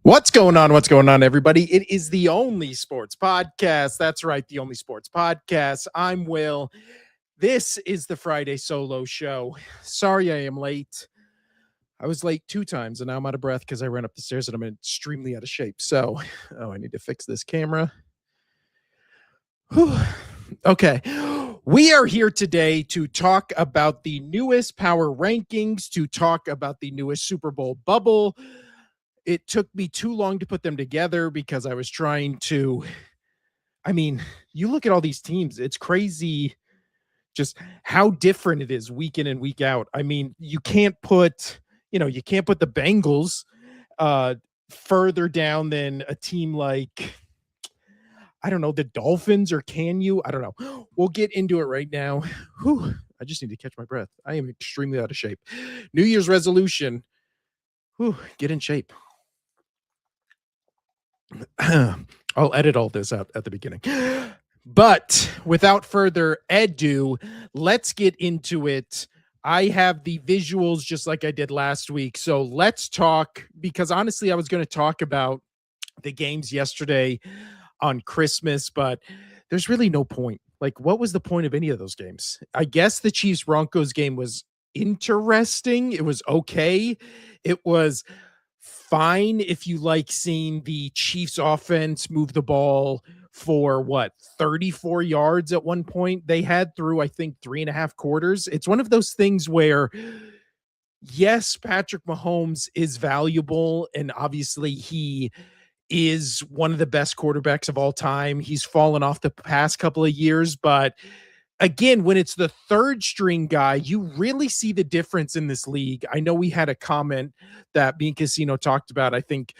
What's going on? What's going on, everybody? It is the Only Sports Podcast. That's right, the Only Sports Podcast. I'm Will. This is the Friday solo show. Sorry I am late. I was late 2 times and now I'm out of breath because I ran up the stairs and I'm extremely out of shape. So, I need to fix this camera. Whew. Okay. We are here today to talk about the newest power rankings, to talk about the newest Super Bowl bubble. It took me too long to put them together because I was trying to you look at all these teams, it's crazy just how different it is week in and week out. You can't put, you can't put the Bengals uh further down than a team like, I don't know, the Dolphins, or can you? I don't know. We'll get into it right now. Whew, I just need to catch my breath. I am extremely out of shape. New Year's resolution. Whew, get in shape. I'll edit all this out at the beginning. But without further ado, let's get into it. I have the visuals just like I did last week. So let's talk, because honestly, I was going to talk about the games yesterday on Christmas, but there's really no point. Like, what was the point of any of those games? I guess the Chiefs Broncos game was interesting. It was okay. It was fine if you like seeing the Chiefs offense move the ball for 34 yards at one point they had through, I think, 3.5 quarters. It's one of those things where, yes, Patrick Mahomes is valuable, and obviously he is one of the best quarterbacks of all time. He's fallen off the past couple of years, but again, when it's the third string guy, you really see the difference in this league. I know we had a comment that me and Casino talked about, I think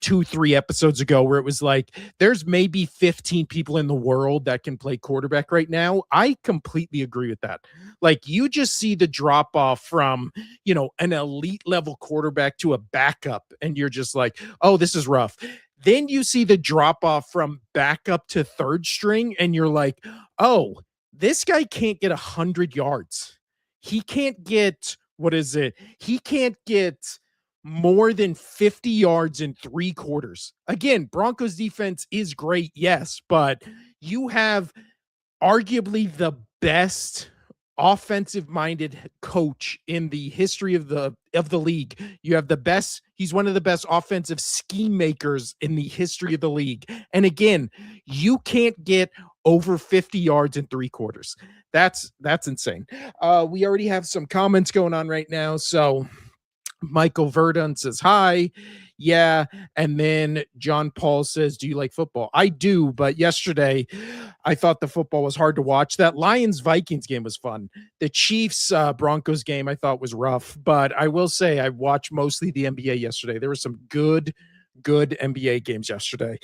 2-3 episodes ago, where it was like, there's maybe 15 people in the world that can play quarterback right now. I completely agree with that. Like, you just see the drop off from, an elite level quarterback to a backup, and you're just like, oh, this is rough. Then you see the drop off from backup to third string, and you're like, oh, this guy can't get 100 yards. He can't get, what is it? He can't get more than 50 yards in 3 quarters. Again, Broncos defense is great, yes, but you have arguably the best offensive minded coach in the history of the league. You have the best, he's one of the best offensive scheme makers in the history of the league. And again, you can't get over 50 yards in 3 quarters. That's insane. We already have some comments going on right now. So Michael Verdun says hi. Yeah. And then John Paul says, do you like football? I do, but yesterday I thought the football was hard to watch. That Lions Vikings game was fun. The Chiefs Broncos game I thought was rough, but I will say I watched mostly the NBA yesterday. There were some good NBA games yesterday.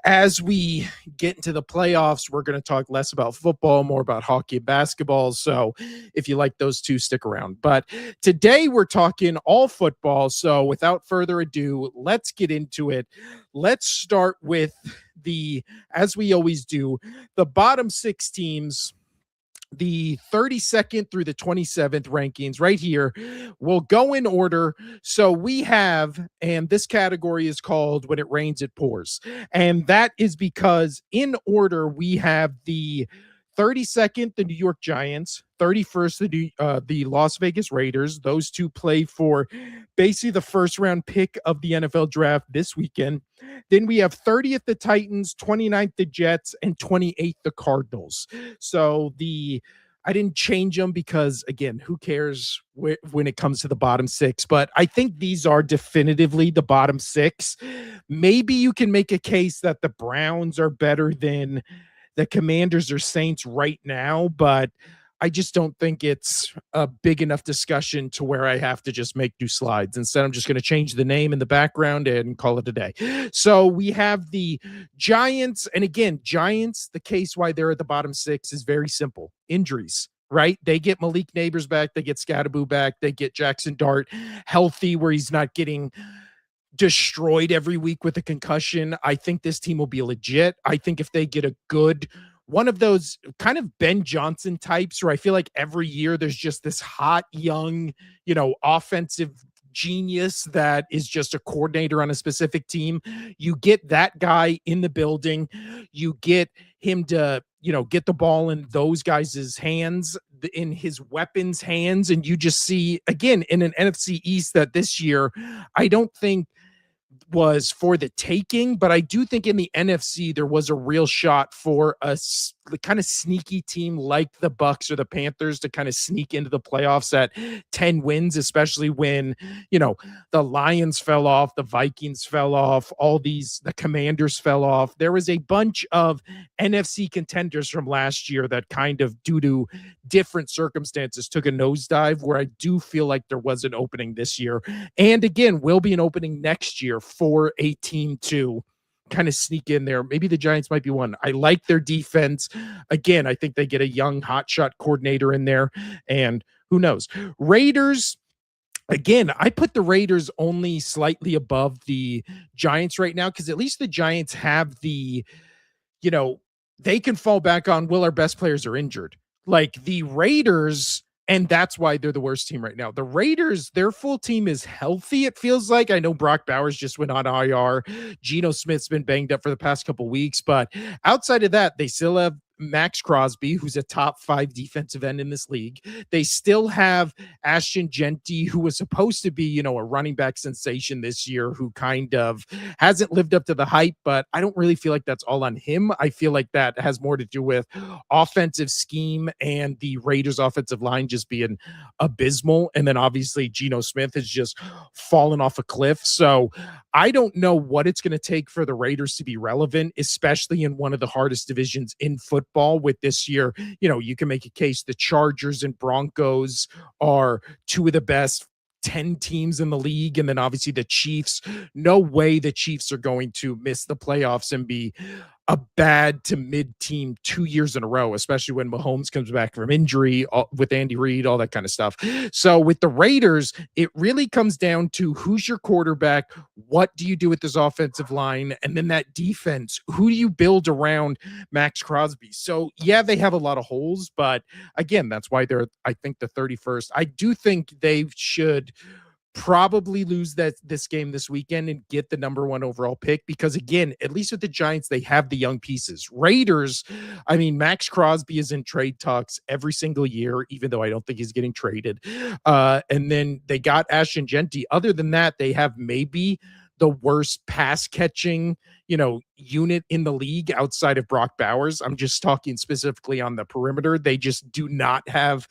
As we get into the playoffs, we're going to talk less about football, more about hockey and basketball. So if you like those two, stick around. But today we're talking all football. So without further ado, let's get into it. Let's start with as we always do, the bottom 6 teams, the 32nd through the 27th rankings right here. We'll go in order. So we have, and this category is called When It Rains, It Pours. And that is because in order, we have the 32nd, the New York Giants, 31st, the Las Vegas Raiders. Those two play for basically the first round pick of the NFL draft this weekend. Then we have 30th, the Titans, 29th, the Jets, and 28th, the Cardinals. So I didn't change them because, again, who cares when it comes to the bottom 6? But I think these are definitively the bottom 6. Maybe you can make a case that the Browns are better than the Commanders or Saints right now, but I just don't think it's a big enough discussion to where I have to just make new slides. Instead, I'm just going to change the name in the background and call it a day. So we have the Giants. And again, Giants, the case why they're at the bottom 6 is very simple. Injuries, right? They get Malik Neighbors back. They get Scatterboo back. They get Jackson Dart healthy where he's not getting destroyed every week with a concussion. I think this team will be legit. I think if they get a good one of those kind of Ben Johnson types where I feel like every year there's just this hot, young, offensive genius that is just a coordinator on a specific team. You get that guy in the building, you get him to, get the ball in those guys' hands, in his weapons' hands, and you just see again in an NFC East that this year I don't think was for the taking, but I do think in the NFC there was a real shot for the kind of sneaky team like the Bucks or the Panthers to kind of sneak into the playoffs at 10 wins, especially when, you know, the Lions fell off, the Vikings fell off, the Commanders fell off. There was a bunch of NFC contenders from last year that kind of, due to different circumstances, took a nosedive, where I do feel like there was an opening this year. And again, will be an opening next year for a team to kind of sneak in there. Maybe the Giants might be one. I like their defense. Again, I think they get a young hotshot coordinator in there, and who knows? Raiders. Again, I put the Raiders only slightly above the Giants right now, because at least the Giants have you know, they can fall back on, well, our best players are injured. Like the Raiders, and that's why they're the worst team right now. The Raiders, their full team is healthy, it feels like. I know Brock Bowers just went on IR. Geno Smith's been banged up for the past couple weeks, but outside of that, they still have Max Crosby, who's a top 5 defensive end in this league. They still have Ashton Genty, who was supposed to be, a running back sensation this year, who kind of hasn't lived up to the hype, but I don't really feel like that's all on him. I feel like that has more to do with offensive scheme and the Raiders offensive line just being abysmal. And then obviously Geno Smith has just fallen off a cliff. So I don't know what it's going to take for the Raiders to be relevant, especially in one of the hardest divisions in football. With this year, you can make a case the Chargers and Broncos are two of the best 10 teams in the league. And then obviously the Chiefs. No way the Chiefs are going to miss the playoffs and be a bad to mid team 2 years in a row, especially when Mahomes comes back from injury, with Andy Reid, all that kind of stuff. So with the Raiders, it really comes down to who's your quarterback, what do you do with this offensive line, and then that defense, who do you build around Max Crosby? So yeah, they have a lot of holes, but again, that's why they're, I think, the 31st. I do think they should probably lose this game this weekend and get the number 1 overall pick, because again, at least with the Giants, they have the young pieces. Raiders, I mean, Max Crosby is in trade talks every single year, even though I don't think he's getting traded. And then they got Ashton Genty. Other than that, they have maybe the worst pass catching, unit in the league outside of Brock Bowers. I'm just talking specifically on the perimeter. They just do not have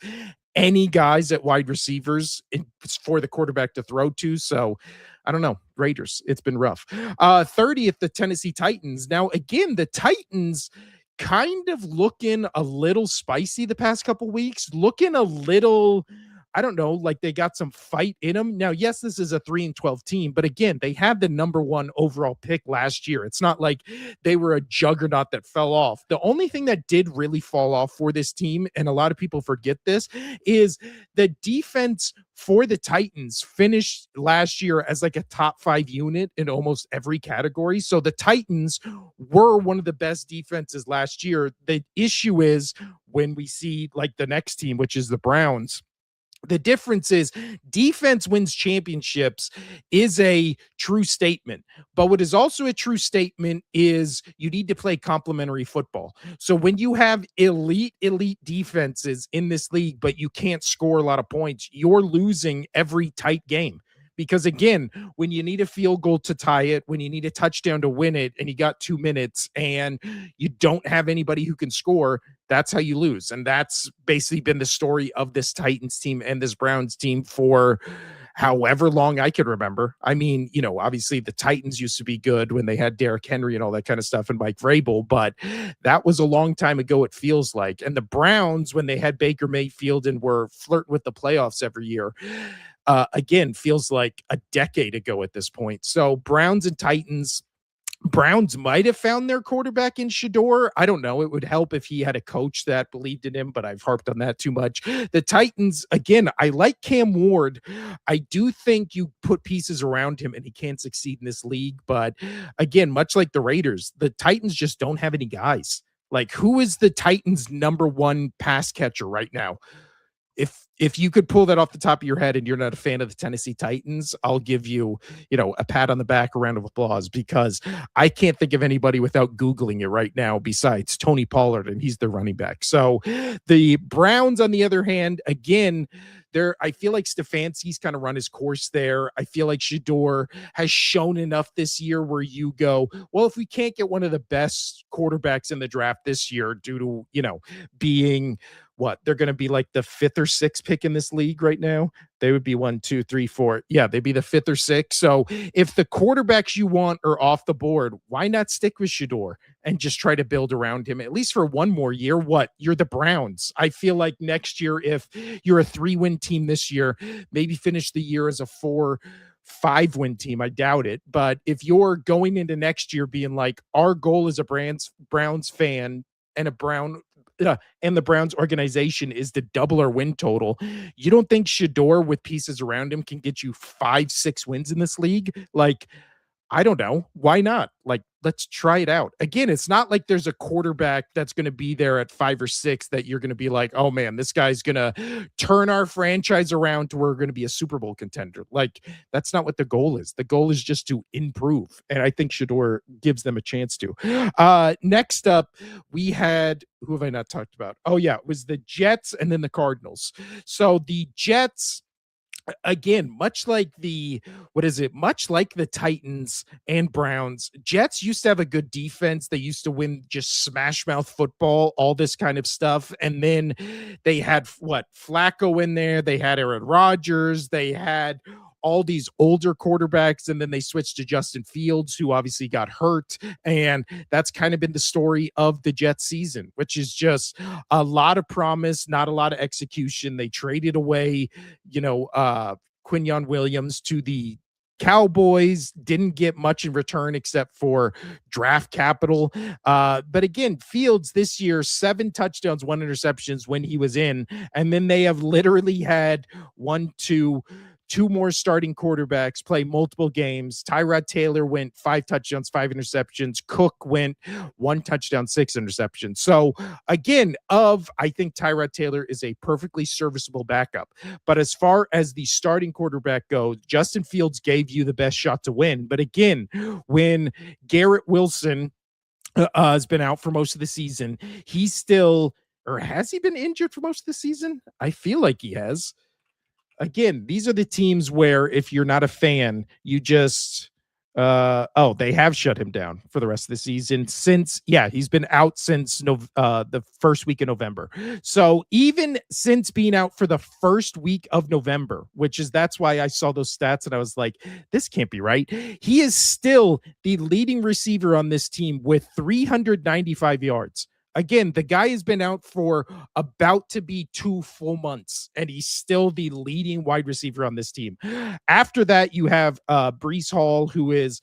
any guys at wide receivers for the quarterback to throw to. So I don't know. Raiders, it's been rough. 30th, the Tennessee Titans. Now, again, the Titans kind of looking a little spicy the past couple weeks, looking a little, I don't know, like they got some fight in them. Now, yes, this is a 3-12 team, but again, they had the number 1 overall pick last year. It's not like they were a juggernaut that fell off. The only thing that did really fall off for this team, and a lot of people forget this, is the defense for the Titans finished last year as like a top 5 unit in almost every category. So the Titans were one of the best defenses last year. The issue is when we see like the next team, which is the Browns, the difference is defense wins championships is a true statement. But what is also a true statement is you need to play complementary football. So when you have elite defenses in this league, but you can't score a lot of points, you're losing every tight game. Because again, when you need a field goal to tie it, when you need a touchdown to win it, and you got 2 minutes and you don't have anybody who can score, that's how you lose. And that's basically been the story of this Titans team and this Browns team for however long I can remember. I mean, obviously the Titans used to be good when they had Derrick Henry and all that kind of stuff and Mike Vrabel, but that was a long time ago, it feels like. And the Browns, when they had Baker Mayfield and were flirting with the playoffs every year, again, feels like a decade ago at this point. So Browns and Titans. Browns might have found their quarterback in Shador. I don't know. It would help if he had a coach that believed in him, but I've harped on that too much. The Titans, again, I like Cam Ward. I do think you put pieces around him and he can't succeed in this league. But again, much like the Raiders, the Titans just don't have any guys. Like, who is the Titans' number 1 pass catcher right now? if you could pull that off the top of your head and you're not a fan of the Tennessee Titans, I'll give you, a pat on the back, a round of applause, because I can't think of anybody without Googling it right now besides Tony Pollard, and he's the running back. So the Browns, on the other hand, again, I feel like Stefanski's kind of run his course there. I feel like Shador has shown enough this year where you go, well, if we can't get one of the best quarterbacks in the draft this year due to, being what they're going to be like the fifth or sixth pick in this league right now. They would be one, two, three, four. Yeah, they'd be the fifth or sixth. So if the quarterbacks you want are off the board, why not stick with Shador and just try to build around him at least for one more year? What? You're the Browns. I feel like next year, if you're a 3-win team this year, maybe finish the year as a 4-5-win team. I doubt it. But if you're going into next year being like, our goal as a Browns fan and and the Browns organization is to double our win total. You don't think Shador with pieces around him can get you 5-6 wins in this league? Like, I don't know. Why not? Like, let's try it out. Again, it's not like there's a quarterback that's going to be there at 5 or 6 that you're going to be like, oh man, this guy's going to turn our franchise around to where we're going to be a Super Bowl contender. Like, that's not what the goal is. The goal is just to improve. And I think Shador gives them a chance to. Next up, we had, who have I not talked about? Oh yeah, it was the Jets and then the Cardinals. So the Jets, again, much like the Titans and Browns, Jets used to have a good defense. They used to win just smash mouth football, all this kind of stuff. And then they had Flacco in there. They had Aaron Rodgers. They had all these older quarterbacks, and then they switched to Justin Fields, who obviously got hurt. And that's kind of been the story of the Jets season, which is just a lot of promise, not a lot of execution. They traded away, Quinyon Williams to the Cowboys, didn't get much in return except for draft capital. But again, Fields this year, 7 touchdowns, 1 interceptions when he was in. And then they have literally had two more starting quarterbacks play multiple games. Tyrod Taylor went 5 touchdowns, 5 interceptions. Cook went 1 touchdown, 6 interceptions. So again, I think Tyrod Taylor is a perfectly serviceable backup. But as far as the starting quarterback goes, Justin Fields gave you the best shot to win. But again, when Garrett Wilson has been out for most of the season, he's still, or has he been injured for most of the season? I feel like he has. Again, these are the teams where if you're not a fan, you just they have shut him down for the rest of the season he's been out since the first week of November. So even since being out for the first week of November, that's why I saw those stats and I was like, this can't be right. He is still the leading receiver on this team with 395 yards. Again, the guy has been out for about to be 2 full months, and he's still the leading wide receiver on this team. After that, you have Breece Hall, who is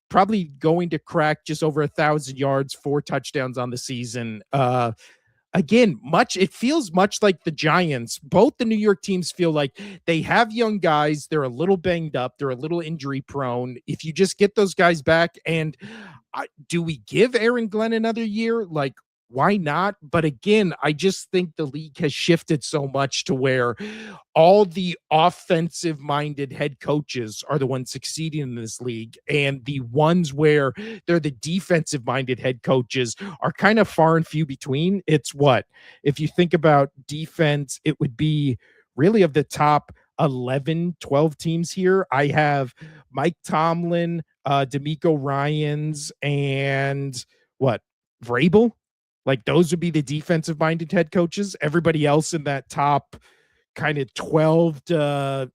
probably going to crack just over 1,000 yards, 4 touchdowns on the season. Again, it feels much like the Giants. Both the New York teams feel like they have young guys. They're a little banged up. They're a little injury prone. If you just get those guys back, and do we give Aaron Glenn another year? Like, why not? But again, I just think the league has shifted so much to where all the offensive minded head coaches are the ones succeeding in this league. And the ones where they're the defensive minded head coaches are kind of far and few between. It's if you think about defense, it would be really of the top 11, 12 teams here. I have Mike Tomlin, D'Amico Ryans, and Vrabel. Like, those would be the defensive minded head coaches. Everybody else in that top kind of 12 to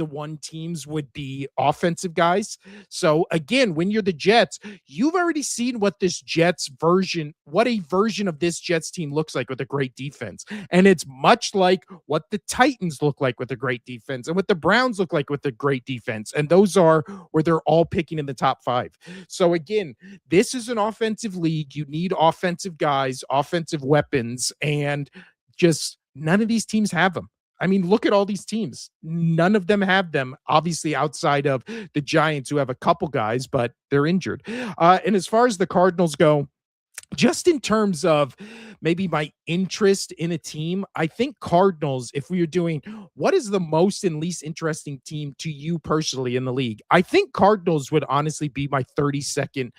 1 teams would be offensive guys. So again, when you're the Jets, you've already seen what a version of this Jets team looks like with a great defense. And it's much like what the Titans look like with a great defense and what the Browns look like with a great defense. And those are where they're all picking in the top 5. So again, this is an offensive league. You need offensive guys, offensive weapons, and just none of these teams have them. I mean, look at all these teams. None of them have them, obviously, outside of the Giants, who have a couple guys, but they're injured. And as far as the Cardinals go, just in terms of maybe my interest in a team, I think Cardinals, if we are doing what is the most and least interesting team to you personally in the league, I think Cardinals would honestly be my 32nd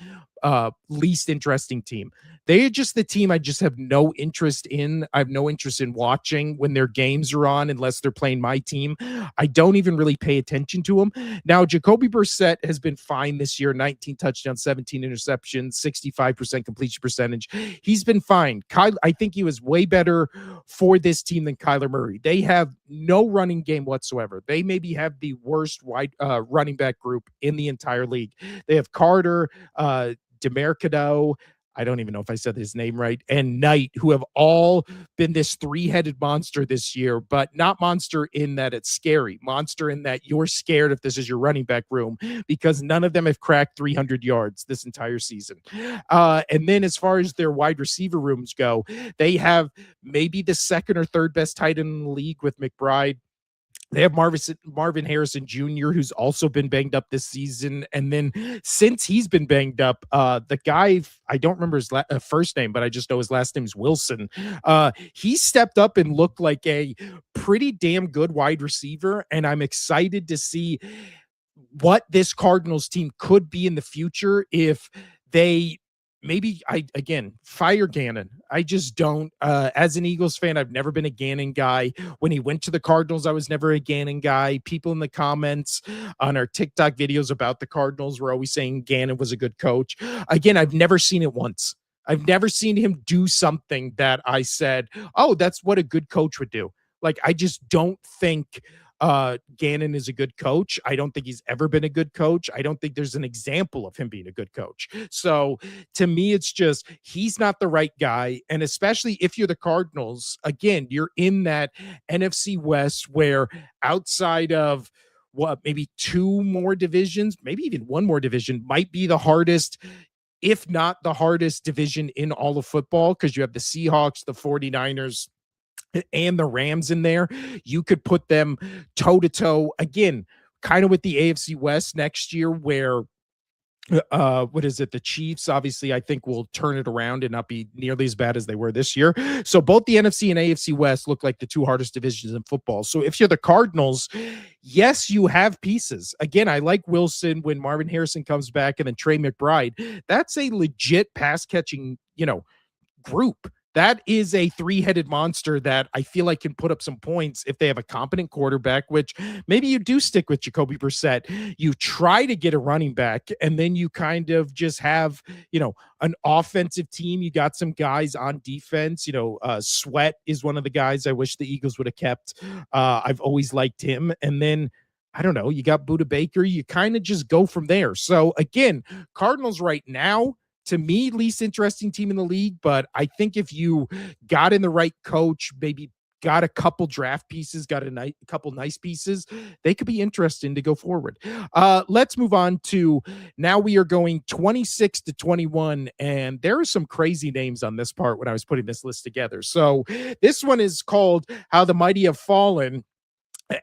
least interesting team. They're just the team I just have no interest in. I have no interest in watching when their games are on unless they're playing my team. I don't even really pay attention to them. Now, Jacoby Brissett has been fine this year, 19 touchdowns, 17 interceptions, 65% completion percentage. He's been fine. I think he was way better for this team than Kyler Murray. They have no running game whatsoever. They maybe have the worst wide running back group in the entire league. They have Carter, Demercado, I don't even know if I said his name right, and Knight, who have all been this three-headed monster this year, but not monster in that it's scary, monster in that you're scared if this is your running back room, because none of them have cracked 300 yards this entire season. And then as far as their wide receiver rooms go, they have maybe the second or third best tight end in the league with McBride. They have Marvin Harrison Jr., who's also been banged up this season. And then since he's been banged up, the guy, I don't remember his first name, but I just know his last name is Wilson. He stepped up and looked like a pretty damn good wide receiver. And I'm excited to see what this Cardinals team could be in the future if they maybe again fire Gannon. I just don't as an Eagles fan, I've never been a Gannon guy. When he went to the Cardinals, I was never a Gannon guy. People in the comments on our TikTok videos about the Cardinals were always saying Gannon was a good coach. Again, I've never seen it once. I've never seen him do something that I said, oh, that's what a good coach would do. Like, I just don't think Gannon is a good coach. I don't think he's ever been a good coach. I don't think there's an example of him being a good coach. So to me, it's just he's not the right guy. And especially if you're the Cardinals, again, you're in that NFC West where outside of what, maybe two more divisions, maybe even one more division might be the hardest, if not the hardest division in all of football, because you have the Seahawks, the 49ers, and the Rams in there. You could put them toe to toe again, kind of with the AFC West next year, where what is it? The Chiefs, obviously, I think will turn it around and not be nearly as bad as they were this year. So both the NFC and AFC West look like the two hardest divisions in football. So if you're the Cardinals, yes, you have pieces. Again, I like Wilson when Marvin Harrison comes back, and then Trey McBride. That's a legit pass catching, group. That is a three-headed monster that I feel like can put up some points if they have a competent quarterback, which maybe you do stick with Jacoby Brissett. You try to get a running back, and then you kind of just have, an offensive team. You got some guys on defense. Sweat is one of the guys I wish the Eagles would have kept. I've always liked him. And then I don't know, you got Buda Baker. You kind of just go from there. So again, Cardinals right now, to me, least interesting team in the league. But I think if you got in the right coach, maybe got a couple draft pieces, got a couple nice pieces, they could be interesting to go forward. Let's move on to now. We are going 26 to 21, and there are some crazy names on this part when I was putting this list together. So this one is called How the Mighty Have Fallen.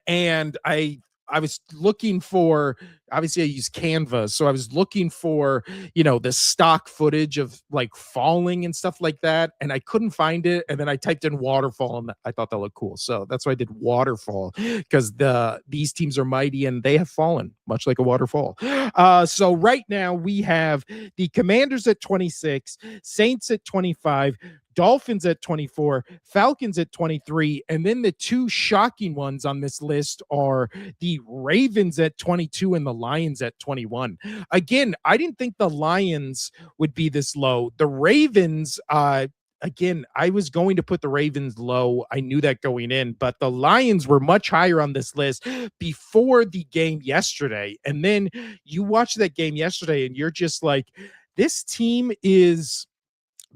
And I was looking for, obviously I use Canva. So I was looking for, the stock footage of like falling and stuff like that. And I couldn't find it. And then I typed in waterfall and I thought that looked cool. So that's why I did waterfall, because these teams are mighty and they have fallen much like a waterfall. So right now we have the Commanders at 26, Saints at 25, Dolphins at 24, Falcons at 23, and then the two shocking ones on this list are the Ravens at 22 and the Lions at 21. Again, I didn't think the Lions would be this low. The Ravens, again, I was going to put the Ravens low. I knew that going in, but the Lions were much higher on this list before the game yesterday. And then you watch that game yesterday and you're just like, this team is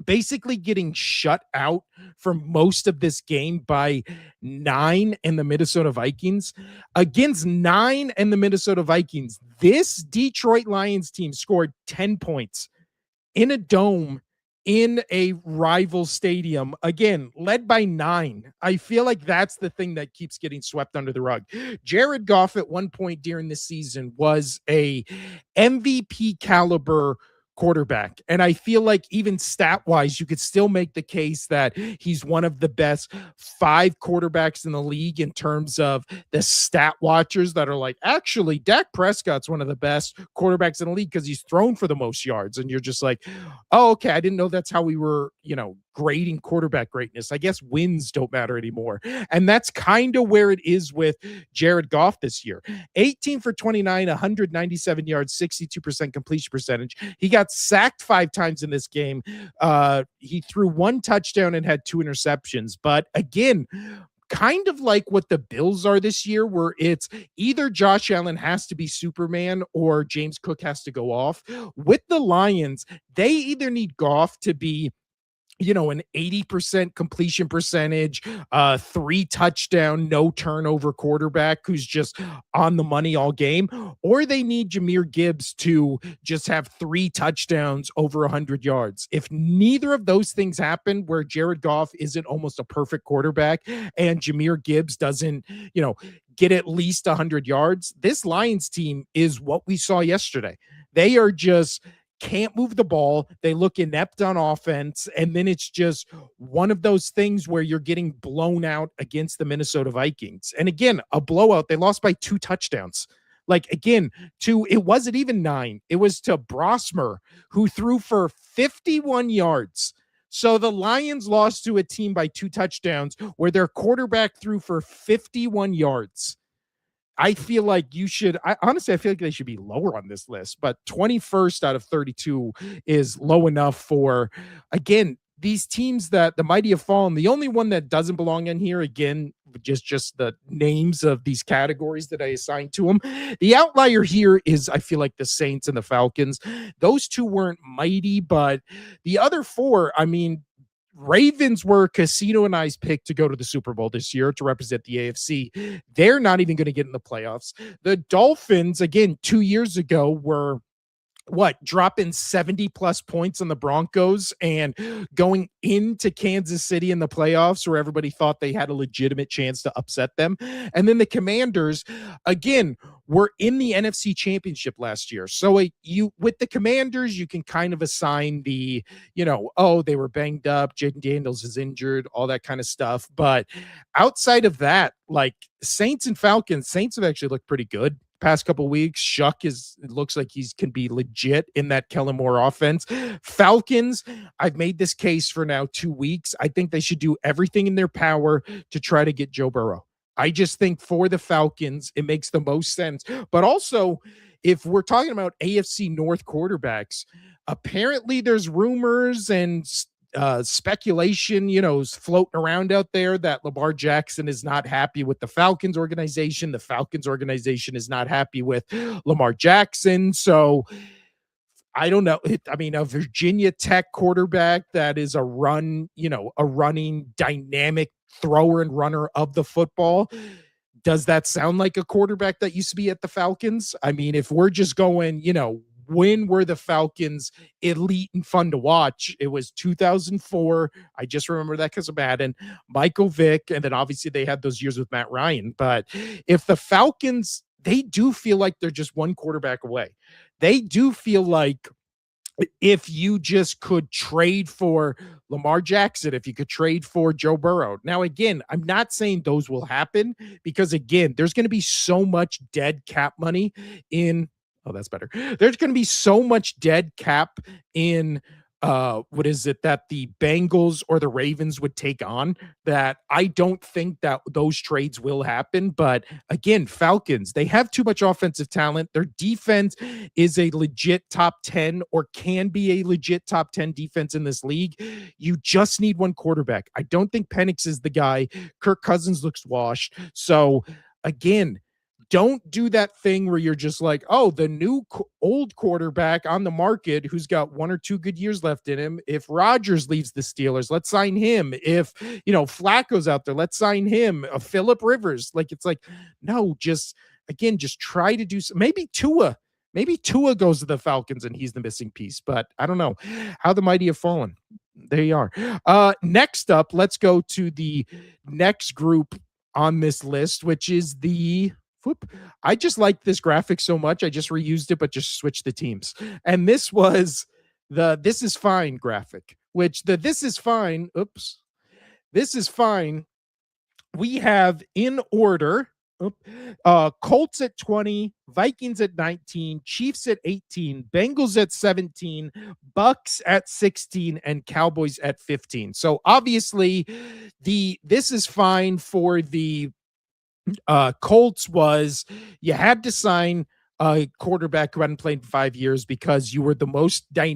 basically getting shut out for most of this game by 9 and the Minnesota Vikings. Against 9 and the Minnesota Vikings, this Detroit Lions team scored 10 points in a dome in a rival stadium, again, led by 9. I feel like that's the thing that keeps getting swept under the rug. Jared Goff at one point during the season was a MVP caliber quarterback. And I feel like even stat wise, you could still make the case that he's one of the best 5 quarterbacks in the league in terms of the stat watchers that are like, actually, Dak Prescott's one of the best quarterbacks in the league because he's thrown for the most yards. And you're just like, oh, okay, I didn't know that's how we were, grading quarterback greatness. I guess wins don't matter anymore. And that's kind of where it is with Jared Goff this year. 18 for 29, 197 yards, 62% completion percentage. He got sacked 5 times in this game. He threw 1 touchdown and had 2 interceptions. But again, kind of like what the Bills are this year, where it's either Josh Allen has to be Superman or James Cook has to go off. With the Lions, they either need Goff to be an 80% completion percentage, 3 touchdown, no turnover quarterback who's just on the money all game, or they need Jahmyr Gibbs to just have 3 touchdowns over 100 yards. If neither of those things happen, where Jared Goff isn't almost a perfect quarterback and Jahmyr Gibbs doesn't, get at least 100 yards, this Lions team is what we saw yesterday. They are just can't move the ball. They look inept on offense. And then it's just one of those things where you're getting blown out against the Minnesota Vikings. And again, a blowout. They lost by 2 touchdowns. Like, again, it wasn't even 9. It was to Brosmer, who threw for 51 yards. So the Lions lost to a team by 2 touchdowns where their quarterback threw for 51 yards. I feel like honestly, I feel like they should be lower on this list, but 21st out of 32 is low enough for, again, these teams that the mighty have fallen. The only one that doesn't belong in here, again, just the names of these categories that I assigned to them. The outlier here is, I feel like, the Saints and the Falcons. Those 2 weren't mighty, but the other 4, I mean, Ravens were Casino and I's pick to go to the Super Bowl this year to represent the AFC. They're not even going to get in the playoffs. The Dolphins, again, 2 years ago, were dropping 70 plus points on the Broncos and going into Kansas City in the playoffs where everybody thought they had a legitimate chance to upset them. And then the Commanders, again, were in the NFC Championship last year. So with the Commanders, you can kind of assign the, they were banged up, Jaden Daniels is injured, all that kind of stuff. But outside of that, like Saints and Falcons, Saints have actually looked pretty good past couple weeks. Shuck it looks like he's can be legit in that Kellen Moore offense. Falcons, I've made this case for now 2 weeks. I think they should do everything in their power to try to get Joe Burrow. I just think for the Falcons, it makes the most sense. But also, if we're talking about AFC North quarterbacks, apparently there's rumors and speculation, is floating around out there that Lamar Jackson is not happy with the Falcons organization. The Falcons organization is not happy with Lamar Jackson. So I don't know. I mean, a Virginia Tech quarterback that is a running dynamic thrower and runner of the football. Does that sound like a quarterback that used to be at the Falcons? I mean, if we're just going, when were the Falcons elite and fun to watch? It was 2004. I just remember that because of Madden, Michael Vick, and then obviously they had those years with Matt Ryan. But if the Falcons, they do feel like they're just one quarterback away. They do feel like if you just could trade for Lamar Jackson, if you could trade for Joe Burrow. Now, again, I'm not saying those will happen because, again, there's going to be so much dead cap money in – oh, that's better. There's going to be so much dead cap in what is it that the Bengals or the Ravens would take on that I don't think that those trades will happen. But again, Falcons, they have too much offensive talent. Their defense is a legit top 10 or can be a legit top 10 defense in this league. You just need one quarterback. I don't think Penix is the guy. Kirk Cousins looks washed. So again, don't do that thing where you're just like, oh, the new old quarterback on the market who's got 1 or 2 good years left in him. If Rodgers leaves the Steelers, let's sign him. If, Flacco's out there, let's sign him. Phillip Rivers. Like, it's like, no, just try to do maybe Tua. Maybe Tua goes to the Falcons and he's the missing piece, but I don't know how the mighty have fallen. There you are. Next up, let's go to the next group on this list, which is the I just like this graphic so much. I just reused it, but just switched the teams. And this was the "This is fine" graphic, which the "This is fine," oops, "This is fine," we have in order, Colts at 20, Vikings at 19, Chiefs at 18, Bengals at 17, Bucks at 16, and Cowboys at 15. So obviously, this is fine for the Colts was you had to sign a quarterback who hadn't played in 5 years because you were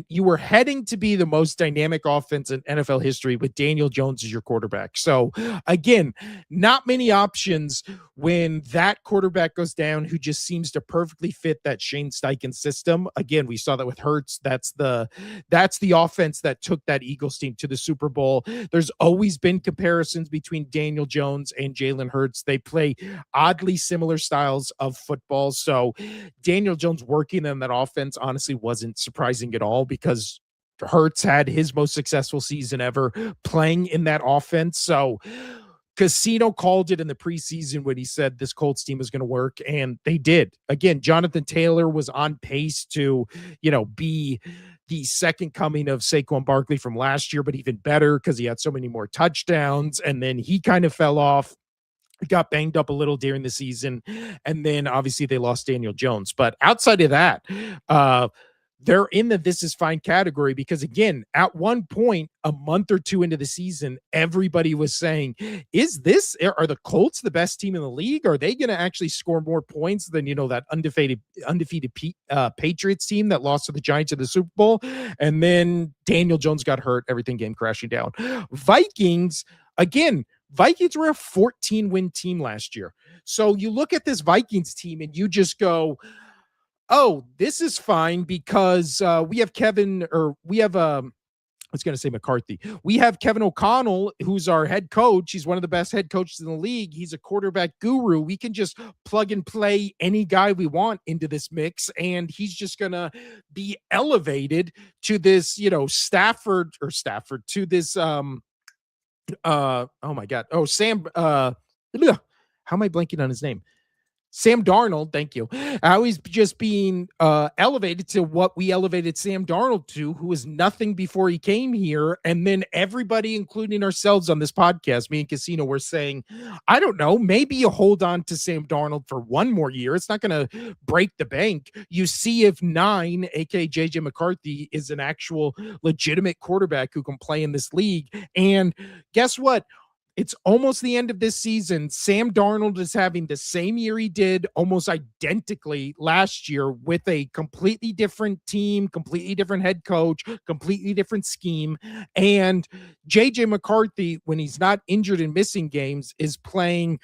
you were heading to be the most dynamic offense in NFL history with Daniel Jones as your quarterback. So again, not many options when that quarterback goes down who just seems to perfectly fit that Shane Steichen system. Again, we saw that with Hurts. That's the offense that took that Eagles team to the Super Bowl. There's always been comparisons between Daniel Jones and Jalen Hurts. They play oddly similar styles of football. So Daniel Jones working in that offense honestly wasn't surprising at all because Hurts had his most successful season ever playing in that offense. So Casino called it in the preseason when he said this Colts team is going to work, and they did. Again, Jonathan Taylor was on pace to, be the second coming of Saquon Barkley from last year, but even better because he had so many more touchdowns, and then he kind of fell off, got banged up a little during the season, and then obviously they lost Daniel Jones. But outside of that, they're in the "this is fine" category because, again, at one point, a month or two into the season, everybody was saying, are the Colts the best team in the league? Are they going to actually score more points than, that undefeated Patriots team that lost to the Giants in the Super Bowl? And then Daniel Jones got hurt. Everything came crashing down. Vikings, again, Vikings were a 14-win team last year. So you look at this Vikings team and you just go, oh, this is fine because we have I was going to say McCarthy. We have Kevin O'Connell, who's our head coach. He's one of the best head coaches in the league. He's a quarterback guru. We can just plug and play any guy we want into this mix, and he's just going to be elevated to this, Stafford to this, oh my God. Oh, Sam, how am I blanking on his name? Sam Darnold, thank you. How he's just being elevated to what we elevated Sam Darnold to, who was nothing before he came here. And then everybody, including ourselves on this podcast, me and Casino, were saying, I don't know, maybe you hold on to Sam Darnold for one more year. It's not going to break the bank. You see if 9, aka JJ McCarthy, is an actual legitimate quarterback who can play in this league. And guess what? It's almost the end of this season. Sam Darnold is having the same year he did almost identically last year with a completely different team, completely different head coach, completely different scheme. And JJ McCarthy, when he's not injured and missing games, is playing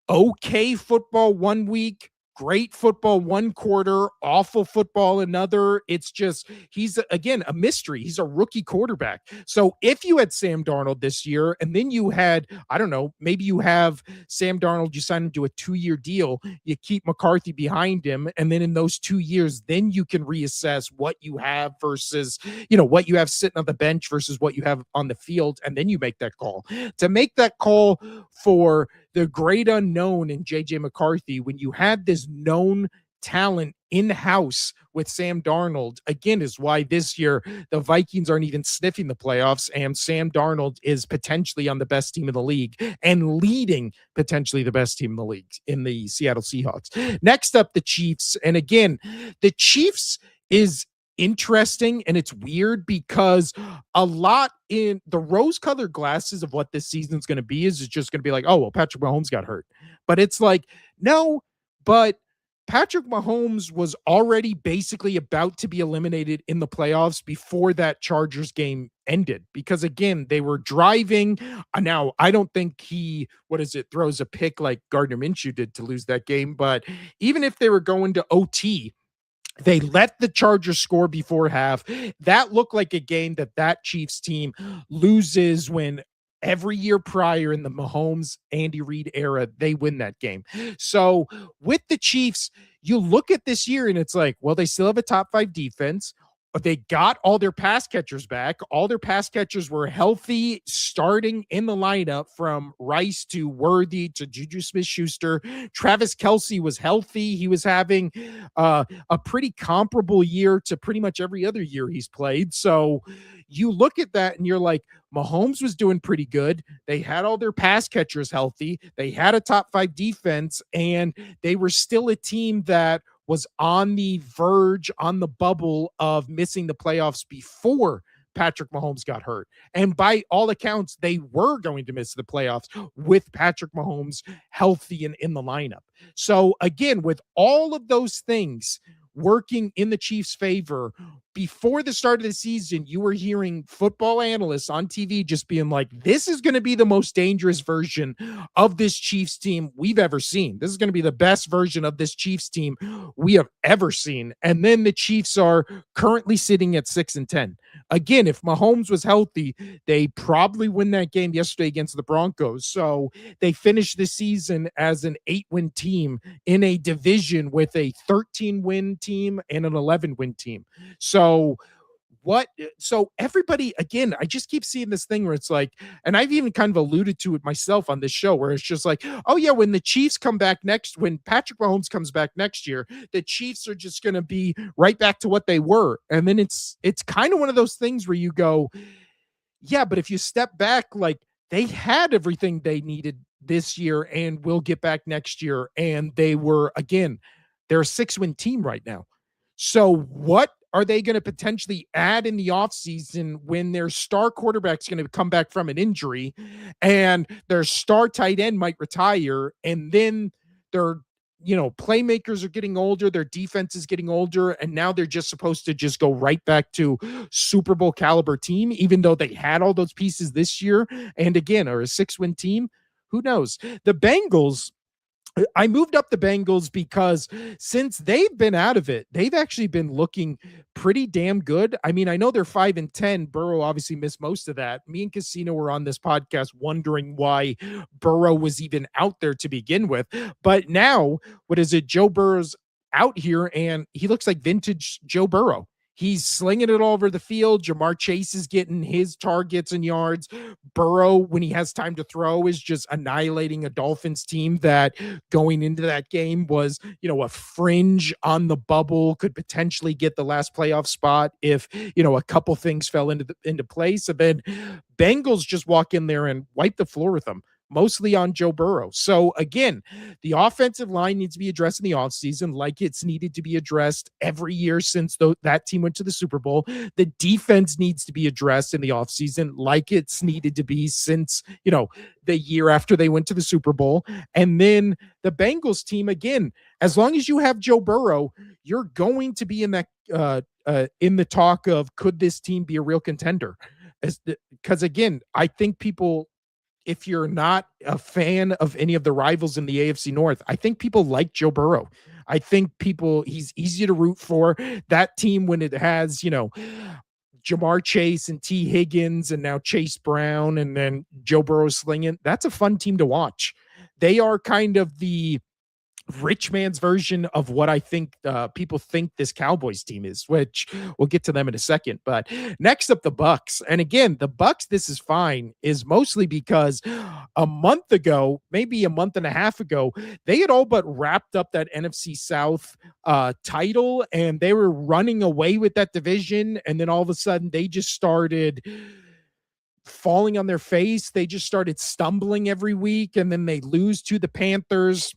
okay football one week, great football one quarter, awful football another. It's just, he's again a mystery. He's a rookie quarterback. So if you had Sam Darnold this year, and then you had, I don't know, maybe you have Sam Darnold, you sign him to a 2-year deal, you keep McCarthy behind him, and then in those 2 years, then you can reassess what you have versus, what you have sitting on the bench versus what you have on the field, and then you make that call. To make that call for the great unknown in JJ McCarthy, when you had this known talent in-house with Sam Darnold, again, is why this year the Vikings aren't even sniffing the playoffs, and Sam Darnold is potentially on the best team in the league and leading potentially the best team in the league in the Seattle Seahawks. Next up, the Chiefs. And again, the Chiefs is interesting, and it's weird because a lot in the rose-colored glasses of what this season's going to be is just going to be like, oh, well, Patrick Mahomes got hurt. But it's like, no, but Patrick Mahomes was already basically about to be eliminated in the playoffs before that Chargers game ended because, again, they were driving. Now, I don't think he, throws a pick like Gardner Minshew did to lose that game. But even if they were going to OT, they let the Chargers score before half. That looked like a game that Chiefs team loses when every year prior in the Mahomes, Andy Reid era, they win that game. So with the Chiefs, you look at this year and it's like, well, they still have a top 5 defense. they got all their pass catchers back. All their pass catchers were healthy, starting in the lineup from Rice to Worthy to Juju Smith-Schuster. Travis Kelce was healthy. He was having a pretty comparable year to pretty much every other year he's played. So you look at that and you're like, Mahomes was doing pretty good. They had all their pass catchers healthy. They had a top 5 defense, and they were still a team that was on the verge, on the bubble of missing the playoffs before Patrick Mahomes got hurt. And by all accounts, they were going to miss the playoffs with Patrick Mahomes healthy and in the lineup. So again, with all of those things working in the Chiefs' favor, before the start of the season, you were hearing football analysts on TV just being like, this is going to be the most dangerous version of this Chiefs team we've ever seen. This is going to be the best version of this Chiefs team we have ever seen. And then the Chiefs are currently sitting at 6-10. Again, if Mahomes was healthy, they probably win that game yesterday against the Broncos. So they finished the season as an 8-win team in a division with a 13-win team and an 11-win team. So everybody, again, I just keep seeing this thing where it's like, and I've even kind of alluded to it myself on this show, where it's just like, oh yeah, when the Chiefs come back when Patrick Mahomes comes back next year, the Chiefs are just going to be right back to what they were. And then it's kind of one of those things where you go, yeah, but if you step back, like, they had everything they needed this year and will get back next year. And they're a 6-win team right now. So what are they going to potentially add in the offseason when their star quarterback's going to come back from an injury and their star tight end might retire, and then their playmakers are getting older, their defense is getting older, and now they're just supposed to just go right back to Super Bowl caliber team, even though they had all those pieces this year and again are a 6-win team? Who knows? The Bengals, I moved up the Bengals because since they've been out of it, they've actually been looking pretty damn good. I mean, I know they're 5-10. Burrow obviously missed most of that. Me and Casino were on this podcast wondering why Burrow was even out there to begin with. But now, what is it? Joe Burrow's out here and he looks like vintage Joe Burrow. He's slinging it all over the field. Jamar Chase is getting his targets and yards. Burrow, when he has time to throw, is just annihilating a Dolphins team that going into that game was, a fringe on the bubble, could potentially get the last playoff spot if, a couple things fell into place. And then Bengals just walk in there and wipe the floor with them, mostly on Joe Burrow. So again, the offensive line needs to be addressed in the offseason like it's needed to be addressed every year since that team went to the Super Bowl. The defense needs to be addressed in the offseason like it's needed to be since, the year after they went to the Super Bowl. And then the Bengals team, again, as long as you have Joe Burrow, you're going to be in that in the talk of, could this team be a real contender? Because again, I think people, if you're not a fan of any of the rivals in the AFC North, I think people like Joe Burrow. I think he's easy to root for. That team, when it has, Jamar Chase and T. Higgins and now Chase Brown and then Joe Burrow slinging, that's a fun team to watch. They are kind of the rich man's version of what I think people think this Cowboys team is, which we'll get to them in a second. But next up, the Bucks. And again, the Bucks, this is fine, is mostly because a month ago, maybe a month and a half ago, they had all but wrapped up that NFC South title and they were running away with that division. And then all of a sudden they just started falling on their face. They just started stumbling every week, and then they lose to the Panthers.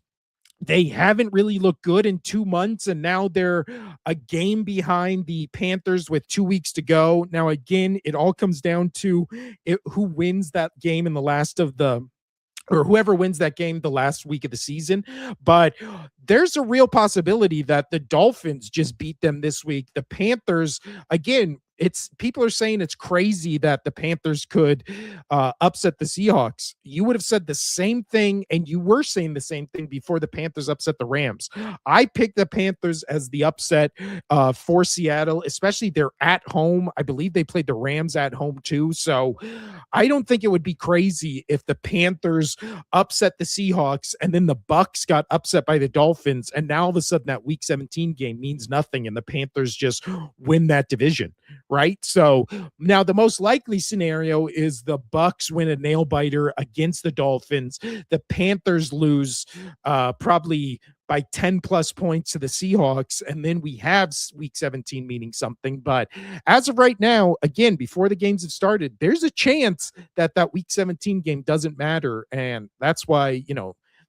They haven't really looked good in 2 months, and now they're a game behind the Panthers with 2 weeks to go. Now, again, it all comes down to who wins that game in the last of the, or whoever wins that game the last week of the season. But there's a real possibility that the Dolphins just beat them this week. The Panthers, again, It's people are saying it's crazy that the Panthers could upset the Seahawks. You would have said the same thing, and you were saying the same thing before the Panthers upset the Rams. I picked the Panthers as the upset for Seattle, especially they're at home. I believe they played the Rams at home too. So I don't think it would be crazy if the Panthers upset the Seahawks and then the Bucks got upset by the Dolphins, and now all of a sudden that Week 17 game means nothing, and the Panthers just win that division, right? So now the most likely scenario is the Bucks win a nail biter against the Dolphins. The Panthers lose probably by 10 plus points to the Seahawks, and then we have Week 17 meaning something. But as of right now, again, before the games have started, there's a chance that that Week 17 game doesn't matter, and that's why,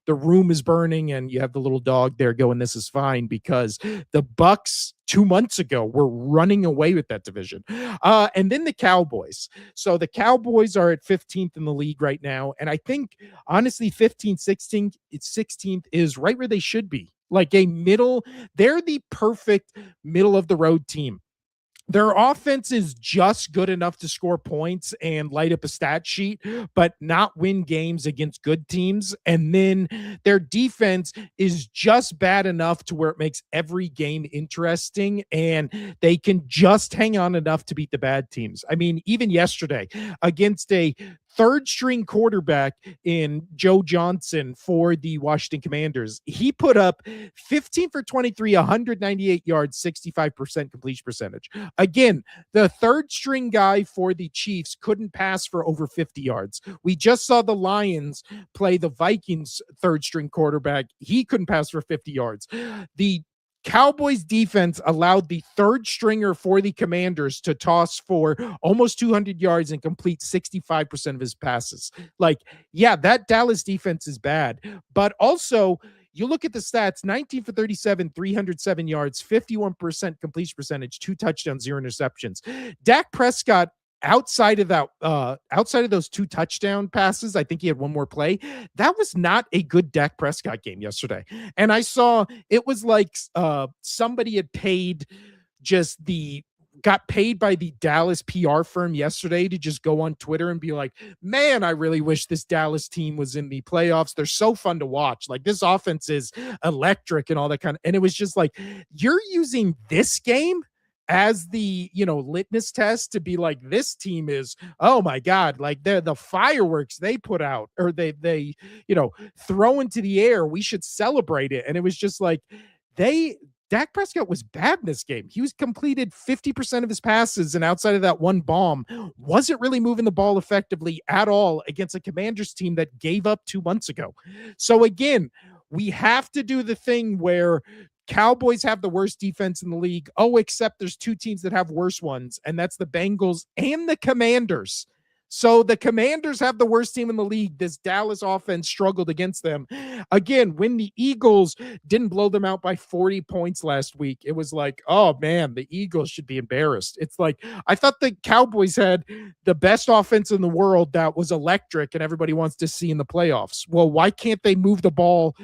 the room is burning and you have the little dog there going, this is fine, because the Bucks 2 months ago were running away with that division. And then the Cowboys. So the Cowboys are at 15th in the league right now. And I think honestly, 15th, 16th is right where they should be. Like they're the perfect middle of the road team. Their offense is just good enough to score points and light up a stat sheet, but not win games against good teams. And then their defense is just bad enough to where it makes every game interesting, and they can just hang on enough to beat the bad teams. I mean, even yesterday against a third string quarterback in Joe Johnson for the Washington Commanders, he put up 15 for 23, 198 yards, 65% completion percentage. Again, the third string guy for the Chiefs couldn't pass for over 50 yards. We just saw the Lions play the Vikings third string quarterback. He couldn't pass for 50 yards. The Cowboys defense allowed the third stringer for the Commanders to toss for almost 200 yards and complete 65% of his passes. Like, yeah, that Dallas defense is bad, but also you look at the stats: 19 for 37, 307 yards, 51% completion percentage, 2 touchdowns, 0 interceptions. Dak Prescott, outside of those 2 touchdown passes, I think he had one more play. That was not a good Dak Prescott game yesterday. And I saw it was like somebody had got paid by the Dallas PR firm yesterday to just go on Twitter and be like, man, I really wish this Dallas team was in the playoffs. They're so fun to watch. Like, this offense is electric and all that and it was just like, you're using this game as the litmus test to be like, this team is, oh my god, like they're the fireworks they put out, or they throw into the air, we should celebrate it. And it was just like, Dak Prescott was bad in this game. He was completed 50% of his passes, and outside of that one bomb, wasn't really moving the ball effectively at all against a Commanders team that gave up 2 months ago. So again, we have to do the thing where Cowboys have the worst defense in the league. Oh, except there's 2 teams that have worse ones, and that's the Bengals and the Commanders. So the Commanders have the worst team in the league. This Dallas offense struggled against them. Again, when the Eagles didn't blow them out by 40 points last week, it was like, oh man, the Eagles should be embarrassed. It's like, I thought the Cowboys had the best offense in the world that was electric and everybody wants to see in the playoffs. Well, why can't they move the ball,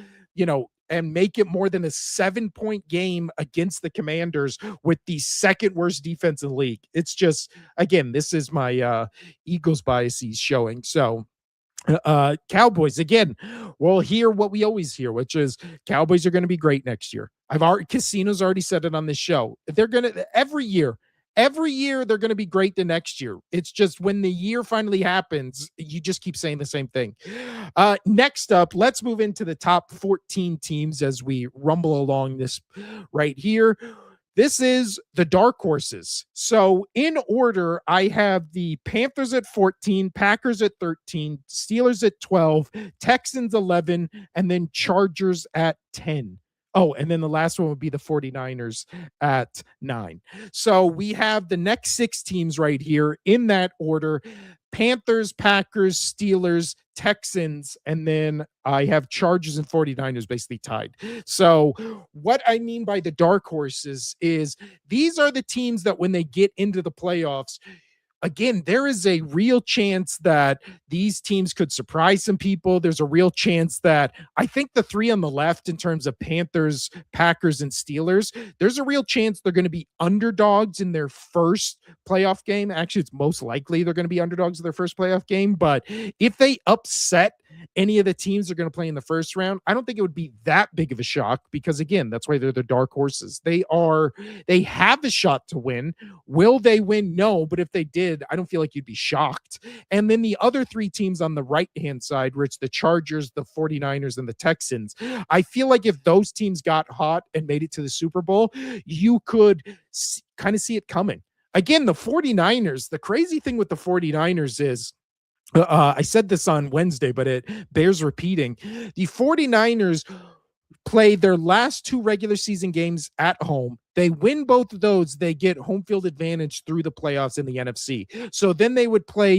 and make it more than a 7-point game against the Commanders with the second worst defense in the league? It's just, again, this is my Eagles biases showing. So Cowboys, again, we'll hear what we always hear, which is Cowboys are going to be great next year. Casino's already said it on this show. They're going to every year they're going to be great the next year. It's just when the year finally happens, you just keep saying the same thing. Next up, let's move into the top 14 teams as we rumble along this right here. This is the dark horses. So in order, I have the Panthers at 14, Packers at 13, Steelers at 12, Texans 11, and then Chargers at 10. Oh, and then the last one would be the 49ers at 9. So we have the next 6 teams right here in that order: Panthers, Packers, Steelers, Texans, and then I have Chargers and 49ers basically tied. So what I mean by the dark horses is these are the teams that when they get into the playoffs, again, there is a real chance that these teams could surprise some people. There's a real chance that I think the three on the left, in terms of Panthers, Packers, and Steelers, there's a real chance they're going to be underdogs in their first playoff game. Actually, it's most likely they're going to be underdogs in their first playoff game. But if they upset any of the teams they're going to play in the first round, I don't think it would be that big of a shock, because again, that's why they're the dark horses. They have a shot to win. Will they win? No, but if they did, I don't feel like you'd be shocked. And then the other three teams on the right-hand side, Rich, the Chargers, the 49ers, and the Texans, I feel like if those teams got hot and made it to the Super Bowl, you could kind of see it coming. Again, the 49ers, the crazy thing with the 49ers is, I said this on Wednesday, but it bears repeating. The 49ers play their last two regular season games at home. They win both of those. They get home field advantage through the playoffs in the NFC. So then they would play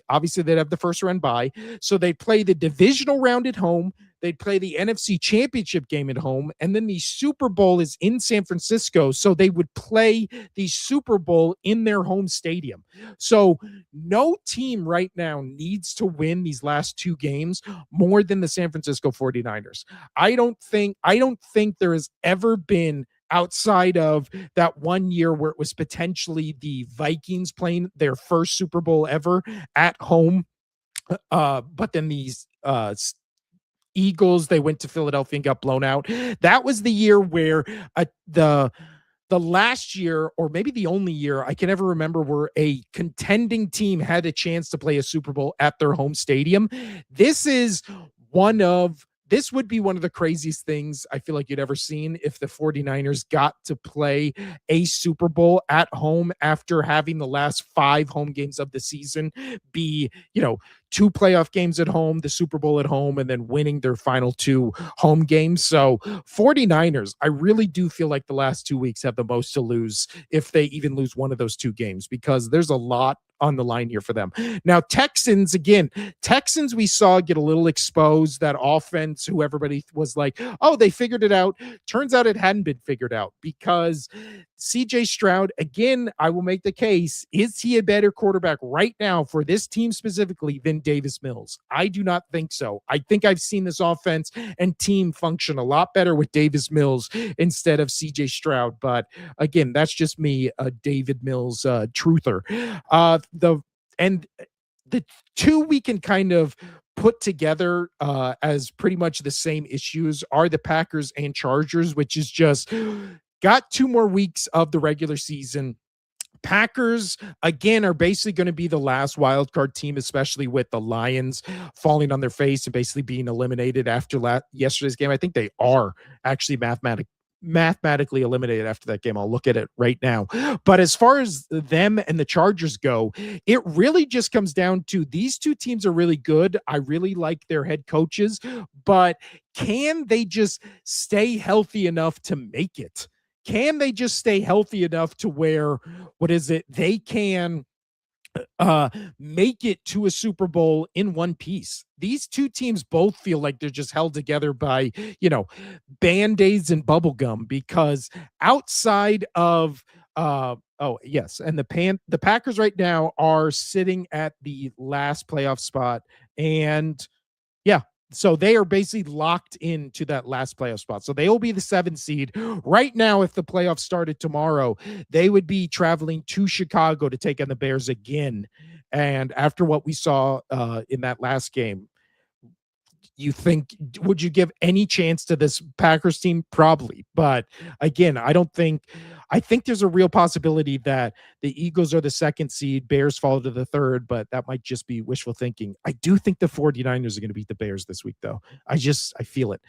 obviously they'd have the first round bye. So they'd play the divisional round at home. They'd play the NFC championship game at home. And then the Super Bowl is in San Francisco. So they would play the Super Bowl in their home stadium. So no team right now needs to win these last two games more than the San Francisco 49ers. I don't think there has ever been, outside of that 1 year where it was potentially the Vikings playing their first Super Bowl ever at home. But then these Eagles, they went to Philadelphia and got blown out. That was the year where the last year, or maybe the only year I can ever remember, where a contending team had a chance to play a Super Bowl at their home stadium. This would be one of the craziest things I feel like you'd ever seen, if the 49ers got to play a Super Bowl at home after having the last 5 home games of the season be, 2 playoff games at home, the Super Bowl at home, and then winning their final 2 home games. So 49ers, I really do feel like the last 2 weeks have the most to lose, if they even lose one of those 2 games, because there's a lot on the line here for them. Now, Texans we saw get a little exposed. That offense, who everybody was like, oh, they figured it out. Turns out it hadn't been figured out, because CJ Stroud, again, I will make the case, is he a better quarterback right now for this team specifically than Davis Mills? I do not think so. I think I've seen this offense and team function a lot better with Davis Mills instead of CJ Stroud. But again, that's just me, a David Mills truther. The two we can kind of put together as pretty much the same issues are the Packers and Chargers, which is just got 2 more weeks of the regular season. Packers, again, are basically going to be the last wild card team, especially with the Lions falling on their face and basically being eliminated after yesterday's game. I think they are actually mathematically eliminated after that game. I'll look at it right now. But as far as them and the Chargers go, it really just comes down to, these 2 teams are really good. I really like their head coaches, but can they just stay healthy enough to make it? Can they just stay healthy enough to where, they can make it to a Super Bowl in one piece? These 2 teams both feel like they're just held together by, Band-Aids and bubble gum, because outside of and the Packers right now are sitting at the last playoff spot, and so they are basically locked into that last playoff spot. So they will be the 7th seed. Right now, if the playoffs started tomorrow, they would be traveling to Chicago to take on the Bears again. And after what we saw in that last game, would you give any chance to this Packers team? Probably. But again, I think there's a real possibility that the Eagles are the 2nd seed, Bears fall to the 3rd, but that might just be wishful thinking. I do think the 49ers are going to beat the Bears this week, though. I feel it.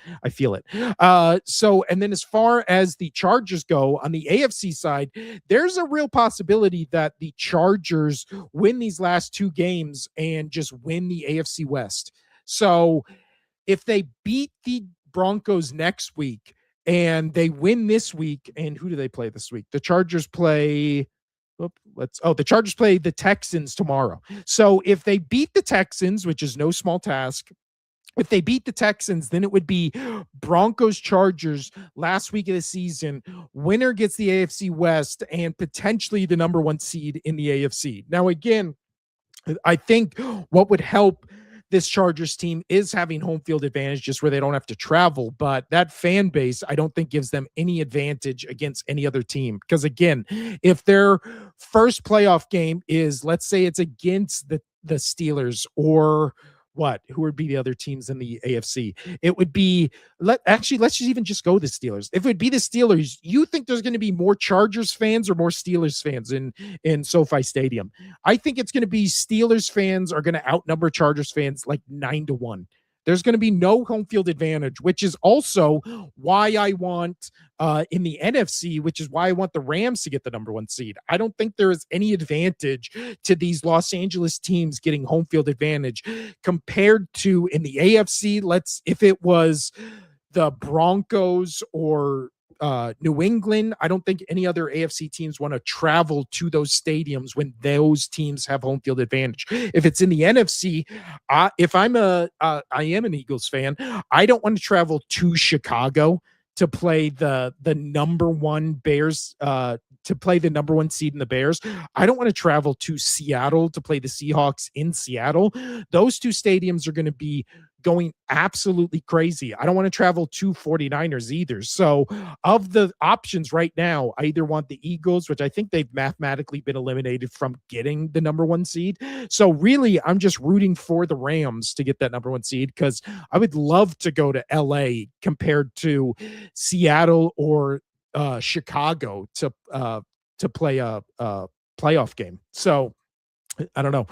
And then as far as the Chargers go, on the AFC side, there's a real possibility that the Chargers win these last 2 games and just win the AFC West. So if they beat the Broncos next week and they win this week, and who do they play this week? The Chargers play the Texans tomorrow. So if they beat the Texans, which is no small task, If they beat the Texans, then it would be Broncos Chargers last week of the season. Winner gets the AFC West and potentially the number one seed in the AFC. Now, again, I think what would help this Chargers team is having home field advantage just where they don't have to travel. But that fan base, I don't think gives them any advantage against any other team. Because again, if their first playoff game is, let's say it's against the Steelers or who would be the other teams in the AFC? It would be let's just even just go the Steelers. If it would be the Steelers, you think there's going to be more Chargers fans or more Steelers fans in SoFi Stadium? I think it's going to be Steelers fans are going to outnumber Chargers fans like 9-1. There's going to be no home field advantage, which is also why I want in the NFC, which is why I want the Rams to get the number one seed. I don't think there is any advantage to these Los Angeles teams getting home field advantage compared to in the AFC. If it was the Broncos or New England, I don't think any other AFC teams want to travel to those stadiums when those teams have home field advantage. If it's in the NFC, if I am an Eagles fan, I don't want to travel to Chicago to play the number one Bears, to play the number one seed in the Bears. I don't want to travel to Seattle to play the Seahawks in Seattle. Those two stadiums are going to be going absolutely crazy. I don't want to travel to 49ers either. So of the options right now, I either want the Eagles, which I think they've mathematically been eliminated from getting the number one seed. So really, I'm just rooting for the Rams to get that number one seed because I would love to go to LA compared to Seattle or Chicago to play a playoff game. So I don't know.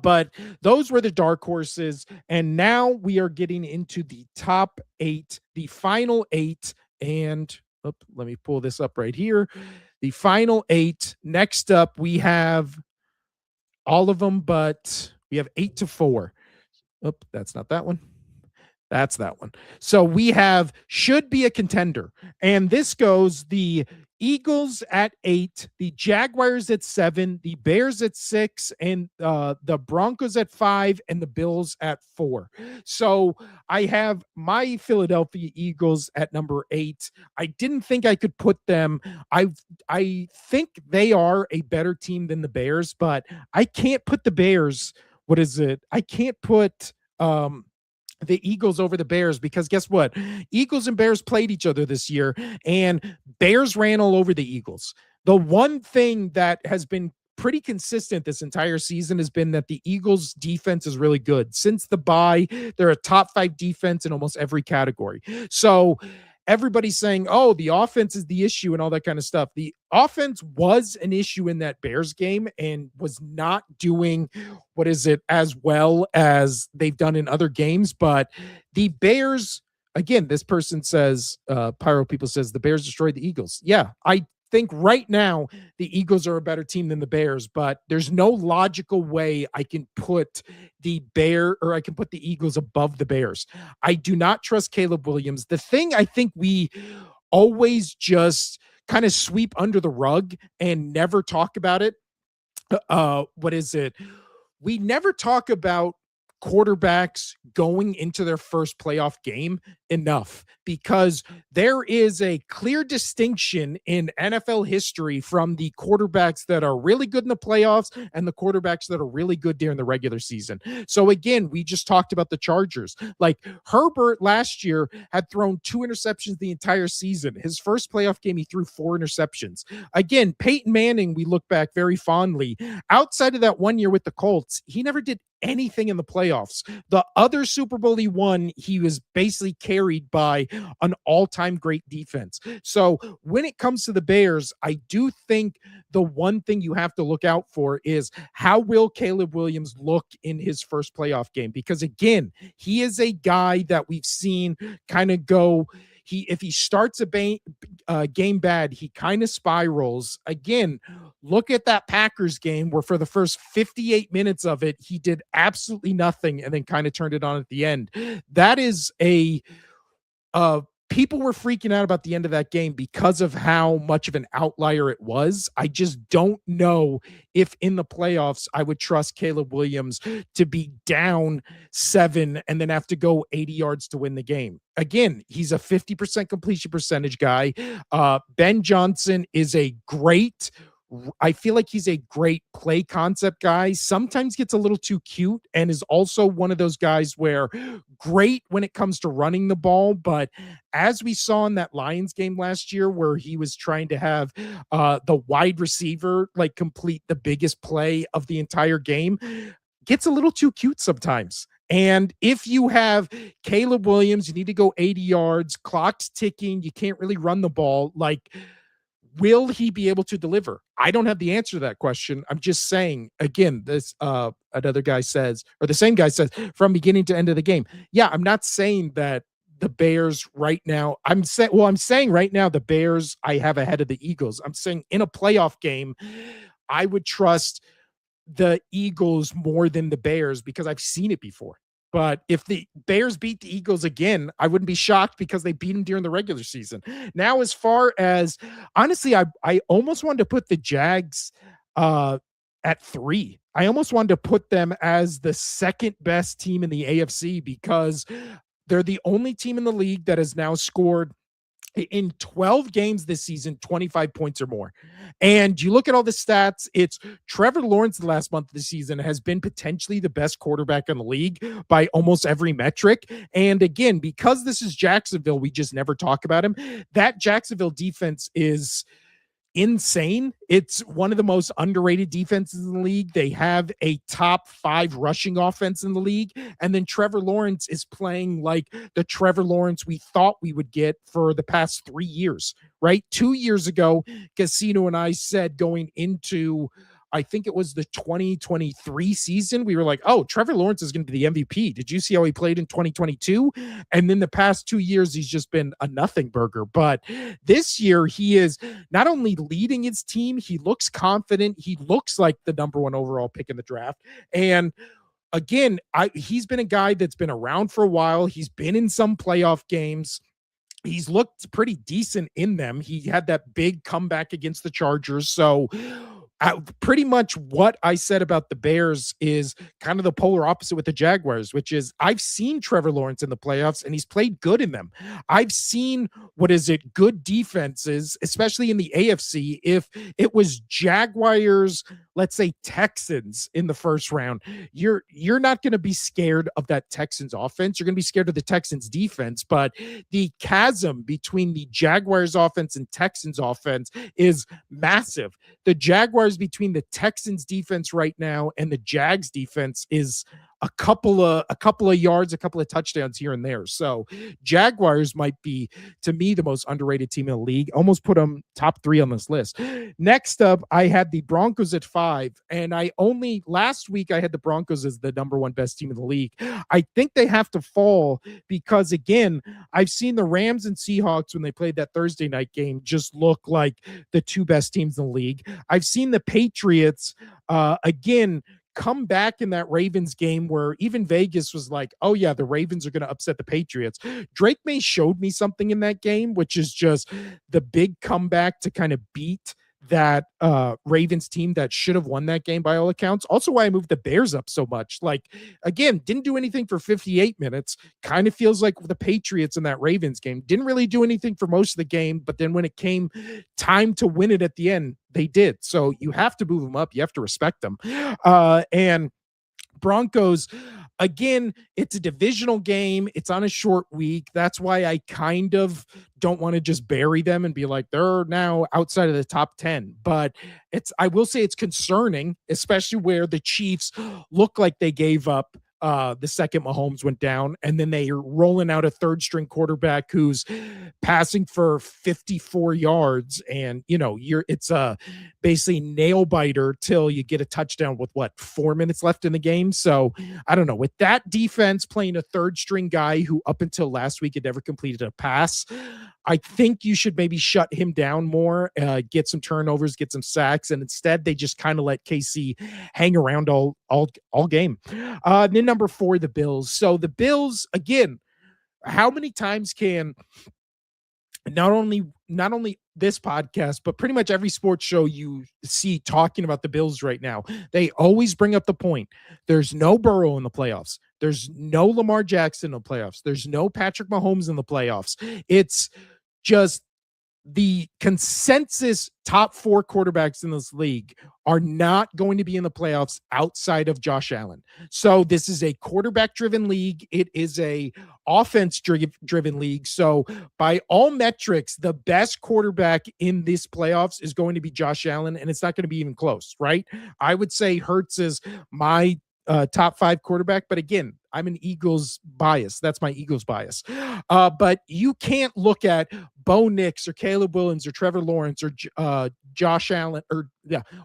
But those were the dark horses. And now we are getting into the top 8, the final 8. And let me pull this up right here. The final 8. Next up, we have all of them, but we have 8-4. That's not that one. That's that one. So we have should be a contender. And this goes the Eagles at 8, the Jaguars at 7, the Bears at 6, and the Broncos at 5, and the Bills at 4. So I have my Philadelphia Eagles at number 8. I didn't think I could put them. I think they are a better team than the Bears, but I can't put the Bears. What is it? I can't put the Eagles over the Bears because guess what? Eagles and Bears played each other this year and Bears ran all over the Eagles. The one thing that has been pretty consistent this entire season has been that the Eagles defense is really good. Since the bye, they're a top 5 defense in almost every category. So everybody's saying, oh, the offense is the issue and all that kind of stuff. The offense was an issue in that Bears game and was not doing as well as they've done in other games. But the Bears, again, this person says, Pyro People says the Bears destroyed the Eagles. Yeah, I think right now the Eagles are a better team than the Bears, but there's no logical way I can put the Eagles above the Bears. I do not trust Caleb Williams. The thing I think we always just kind of sweep under the rug and never talk about it. We never talk about quarterbacks going into their first playoff game enough because there is a clear distinction in NFL history from the quarterbacks that are really good in the playoffs and the quarterbacks that are really good during the regular season. So again, we just talked about the Chargers. Like Herbert last year had thrown 2 interceptions the entire season. His first playoff game, he threw 4 interceptions. Again, Peyton Manning, we look back very fondly. Outside of that 1 year with the Colts, he never did anything in the playoffs. The other Super Bowl he won, he was basically carried by an all-time great defense. So when it comes to the Bears, I do think the one thing you have to look out for is how will Caleb Williams look in his first playoff game? Because again, he is a guy that we've seen kind of go. If he starts a game bad, he kind of spirals. Again, look at that Packers game where for the first 58 minutes of it, he did absolutely nothing and then kind of turned it on at the end. That is a people were freaking out about the end of that game because of how much of an outlier it was. I just don't know if in the playoffs I would trust Caleb Williams to be down 7 and then have to go 80 yards to win the game. Again, he's a 50% completion percentage guy. Ben Johnson is a great, I feel like he's a great play concept guy. Sometimes gets a little too cute and is also one of those guys where great when it comes to running the ball, but as we saw in that Lions game last year where he was trying to have the wide receiver like complete the biggest play of the entire game, gets a little too cute sometimes. And if you have Caleb Williams, you need to go 80 yards, clock's ticking, you can't really run the ball. Like, will he be able to deliver? I don't have the answer to that question. I'm just saying, again, this another guy says, or the same guy says, from beginning to end of the game. Yeah, I'm not saying that the Bears right now, I'm saying right now the Bears I have ahead of the Eagles. I'm saying in a playoff game, I would trust the Eagles more than the Bears because I've seen it before. But if the Bears beat the Eagles again, I wouldn't be shocked because they beat them during the regular season. Now, as far as honestly, I almost wanted to put the Jags at 3. I almost wanted to put them as the second best team in the AFC because they're the only team in the league that has now scored in 12 games this season, 25 points or more. And you look at all the stats, it's Trevor Lawrence the last month of the season has been potentially the best quarterback in the league by almost every metric. And again, because this is Jacksonville, we just never talk about him. That Jacksonville defense is insane. It's one of the most underrated defenses in the league. They have a top 5 rushing offense in the league. And then Trevor Lawrence is playing like the Trevor Lawrence we thought we would get for the past 3 years, right? 2 years ago, Casino and I said going into, I think it was the 2023 season, we were like, oh, Trevor Lawrence is going to be the MVP. Did you see how he played in 2022? And then the past 2 years, he's just been a nothing burger. But this year, he is not only leading his team, he looks confident. He looks like the number 1 overall pick in the draft. And again, he's been a guy that's been around for a while. He's been in some playoff games. He's looked pretty decent in them. He had that big comeback against the Chargers. So pretty much what I said about the Bears is kind of the polar opposite with the Jaguars, which is I've seen Trevor Lawrence in the playoffs and he's played good in them. I've seen good defenses, especially in the AFC. If it was Jaguars, let's say Texans in the first round, you're not going to be scared of that Texans offense. You're going to be scared of the Texans defense, but the chasm between the Jaguars offense and Texans offense is massive. The Jaguars between the Texans defense right now and the Jags defense is a couple of yards, a couple of touchdowns here and there. So Jaguars might be, to me, the most underrated team in the league. Almost put them top 3 on this list. Next up, I had the Broncos at 5, and last week I had the Broncos as the number 1 best team in the league. I think they have to fall because, again, I've seen the Rams and Seahawks when they played that Thursday night game just look like the 2 best teams in the league. I've seen the Patriots, again, come back in that Ravens game where even Vegas was like, oh yeah, the Ravens are going to upset the Patriots. Drake May showed me something in that game, which is just the big comeback to kind of beat that Ravens team that should have won that game by all accounts. Also why I moved the Bears up so much. Like, again, didn't do anything for 58 minutes. Kind of feels like the Patriots in that Ravens game. Didn't really do anything for most of the game, but then when it came time to win it at the end, they did. So you have to move them up. You have to respect them. And Broncos, again, it's a divisional game. It's on a short week. That's why I kind of don't want to just bury them and be like, they're now outside of the top 10. But I will say it's concerning, especially where the Chiefs look like they gave up the second Mahomes went down, and then they are rolling out a 3rd string quarterback who's passing for 54 yards, and it's a basically nail biter till you get a touchdown with 4 minutes left in the game. So I don't know, with that defense playing a 3rd string guy who up until last week had never completed a pass, I think you should maybe shut him down more, get some turnovers, get some sacks, and instead they just kind of let KC hang around all game. Then number 4, the Bills. So the Bills, again, how many times can not only this podcast, but pretty much every sports show you see talking about the Bills right now, they always bring up the point. There's no Burrow in the playoffs. There's no Lamar Jackson in the playoffs. There's no Patrick Mahomes in the playoffs. It's just the consensus top four quarterbacks in this league are not going to be in the playoffs outside of Josh Allen. So this is a quarterback driven league. It is a offense driven league. So by all metrics, the best quarterback in this playoffs is going to be Josh Allen, and it's not going to be even close, right? I would say Hurts is my top five quarterback, but again, I'm an Eagles bias. That's my Eagles bias. But you can't look at Bo Nix or Caleb Williams or Trevor Lawrence or Josh Allen or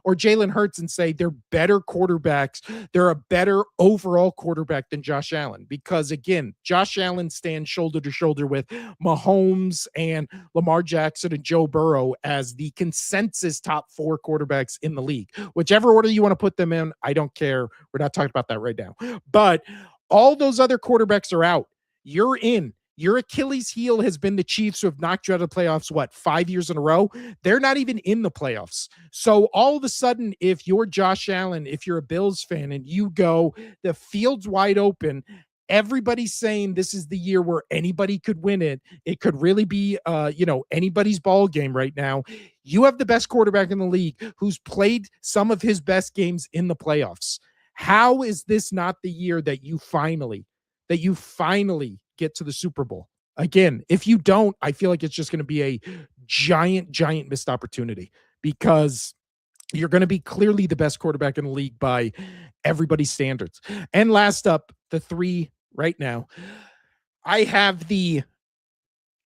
Jalen Hurts and say they're better quarterbacks. They're a better overall quarterback than Josh Allen, because again, Josh Allen stands shoulder to shoulder with Mahomes and Lamar Jackson and Joe Burrow as the consensus top four quarterbacks in the league. Whichever order you want to put them in, I don't care. We're not talking about that right now. But all those other quarterbacks are out. You're in. Your Achilles heel has been the Chiefs, who have knocked you out of the playoffs, 5 years in a row? They're not even in the playoffs. So all of a sudden, if you're Josh Allen, if you're a Bills fan and you go, the field's wide open, everybody's saying this is the year where anybody could win it. It could really be, anybody's ball game right now. You have the best quarterback in the league who's played some of his best games in the playoffs. How is this not the year that you finally get to the Super Bowl? Again, if you don't, I feel like it's just going to be a giant missed opportunity, because you're going to be clearly the best quarterback in the league by everybody's standards. And last up, the three right now, I have the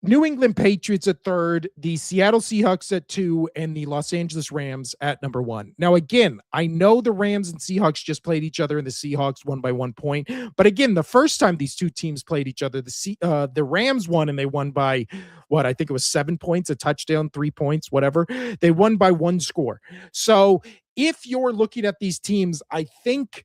New England Patriots at third, the Seattle Seahawks at two, and the Los Angeles Rams at number one. Now, again, I know the Rams and Seahawks just played each other, and the Seahawks won by 1 point. But again, the first time these two teams played each other, the Rams won, and they won by I think it was 7 points, a touchdown, 3 points, whatever. They won by one score. So if you're looking at these teams, I think,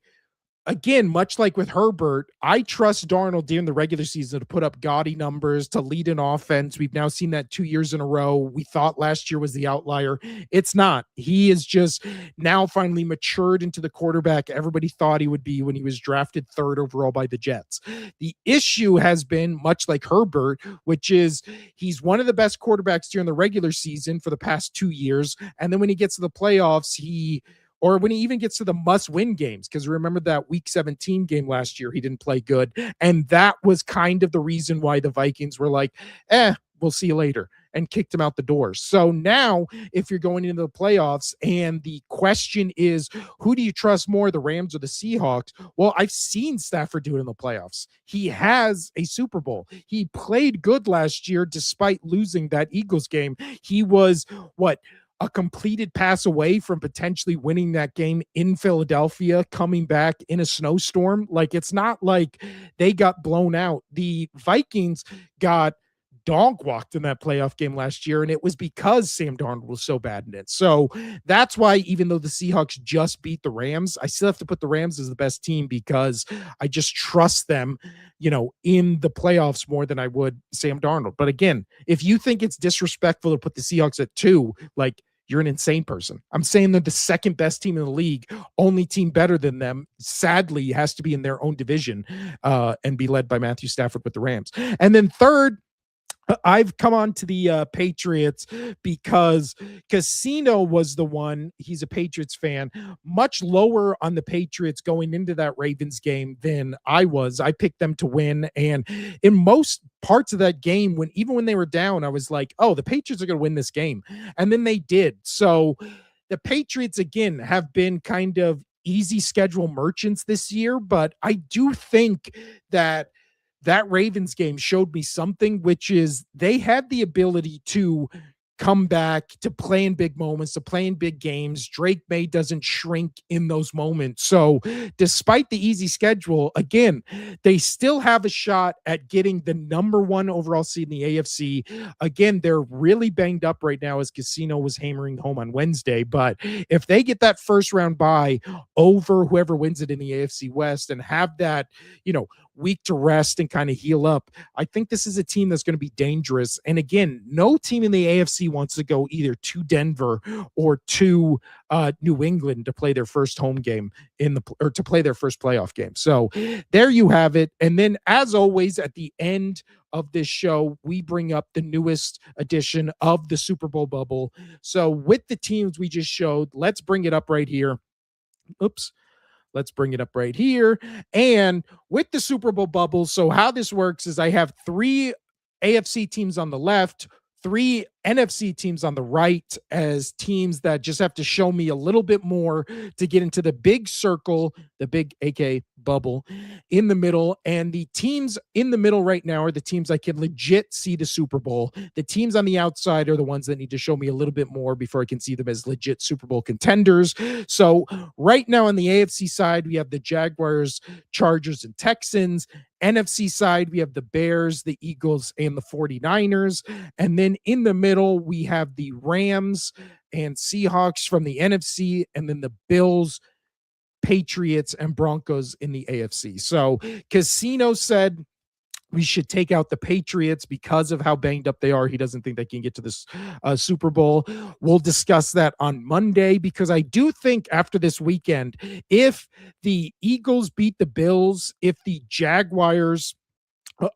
again, much like with Herbert, I trust Darnold during the regular season to put up gaudy numbers, to lead an offense. We've now seen that 2 years in a row. We thought last year was the outlier. It's not. He is just now finally matured into the quarterback everybody thought he would be when he was drafted third overall by the Jets. The issue has been, much like Herbert, which is he's one of the best quarterbacks during the regular season for the past 2 years. And then when he gets to the playoffs, or when he even gets to the must-win games, because remember that Week 17 game last year, he didn't play good. And that was kind of the reason why the Vikings were like, we'll see you later, and kicked him out the door. So now, if you're going into the playoffs and the question is, who do you trust more, the Rams or the Seahawks? Well, I've seen Stafford do it in the playoffs. He has a Super Bowl. He played good last year despite losing that Eagles game. He was, a completed pass away from potentially winning that game in Philadelphia, coming back in a snowstorm. Like, it's not like they got blown out. The Vikings got dog walked in that playoff game last year, and it was because Sam Darnold was so bad in it. So that's why, even though the Seahawks just beat the Rams, I still have to put the Rams as the best team, because I just trust them, in the playoffs more than I would Sam Darnold. But again, if you think it's disrespectful to put the Seahawks at two, you're an insane person. I'm saying they're the second best team in the league. Only team better than them, sadly, has to be in their own division and be led by Matthew Stafford with the Rams. And then third, I've come on to the Patriots because Casino was the one. He's a Patriots fan, much lower on the Patriots going into that Ravens game than I was. I picked them to win. And in most parts of that game, even when they were down, I was like, oh, the Patriots are going to win this game. And then they did. So the Patriots, again, have been kind of easy schedule merchants this year. But I do think that Ravens game showed me something, which is they had the ability to come back, to play in big moments, to play in big games. Drake May doesn't shrink in those moments. So, despite the easy schedule, again, they still have a shot at getting the number one overall seed in the AFC. Again, they're really banged up right now as Casino was hammering home on Wednesday. But if they get that first round bye over whoever wins it in the AFC West and have that, week to rest and kind of heal up, I think this is a team that's going to be dangerous. And again, no team in the AFC wants to go either to Denver or to New England to play their first home game or to play their first playoff game. So there you have it. And then, as always, at the end of this show, we bring up the newest edition of the Super Bowl bubble. So with the teams we just showed, let's bring it up right here. Oops. Let's bring it up right here. And with the Super Bowl bubble, so how this works is I have 3 AFC teams on the left, 3 NFC teams on the right, as teams that just have to show me a little bit more to get into the big circle, the big AK bubble in the middle. And the teams in the middle right now are the teams I can legit see the Super Bowl. The teams on the outside are the ones that need to show me a little bit more before I can see them as legit Super Bowl contenders. So right now on the AFC side, we have the Jaguars, Chargers, and Texans. NFC side, we have the Bears, the Eagles, and the 49ers. And then in the middle, we have the Rams and Seahawks from the NFC, and then the Bills, Patriots, and Broncos in the AFC. So Casino said we should take out the Patriots because of how banged up they are. He doesn't think they can get to this Super Bowl. We'll discuss that on Monday, because I do think after this weekend, if the Eagles beat the Bills, if the Jaguars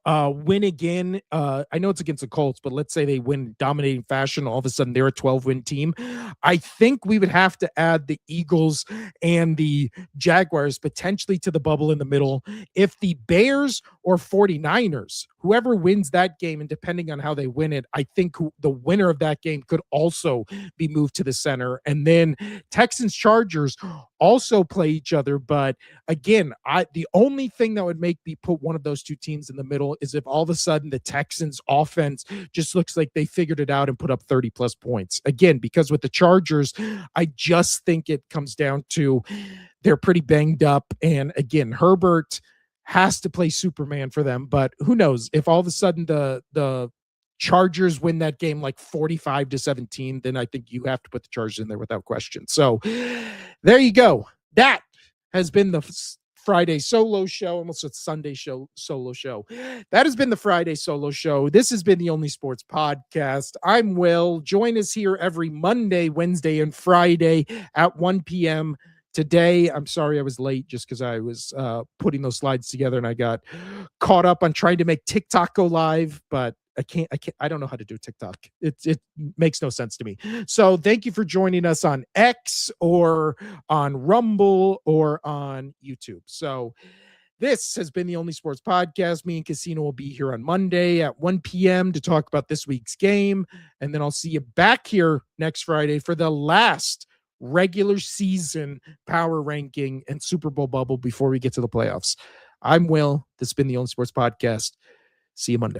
win again, I know it's against the Colts, but let's say they win dominating fashion, all of a sudden they're a 12-win team. I think we would have to add the Eagles and the Jaguars potentially to the bubble in the middle. If the Bears or 49ers, whoever wins that game, and depending on how they win it, I think the winner of that game could also be moved to the center. And then Texans Chargers also play each other, but again, the only thing that would make me put one of those two teams in the middle is if all of a sudden the Texans offense just looks like they figured it out and put up 30 plus points. Again, because with the Chargers, I just think it comes down to they're pretty banged up. And again, Herbert has to play Superman for them, but who knows if all of a sudden the Chargers win that game like 45-17, then I think you have to put the Chargers in there without question. So there you go. That has been the Friday solo show, almost a Sunday show, solo show. That has been the Friday solo show. This has been the Only Sports Podcast. I'm Will. Join us here every Monday, Wednesday, and Friday at 1 p.m. Today, I'm sorry I was late just because I was putting those slides together and I got caught up on trying to make TikTok go live, but I don't know how to do TikTok. It makes no sense to me. So thank you for joining us on X or on Rumble or on YouTube. So this has been the Only Sports Podcast. Me and Casino will be here on Monday at 1 p.m. to talk about this week's game. And then I'll see you back here next Friday for the last regular season power ranking and Super Bowl bubble before we get to the playoffs. I'm Will. This has been the Only Sports Podcast. See you Monday.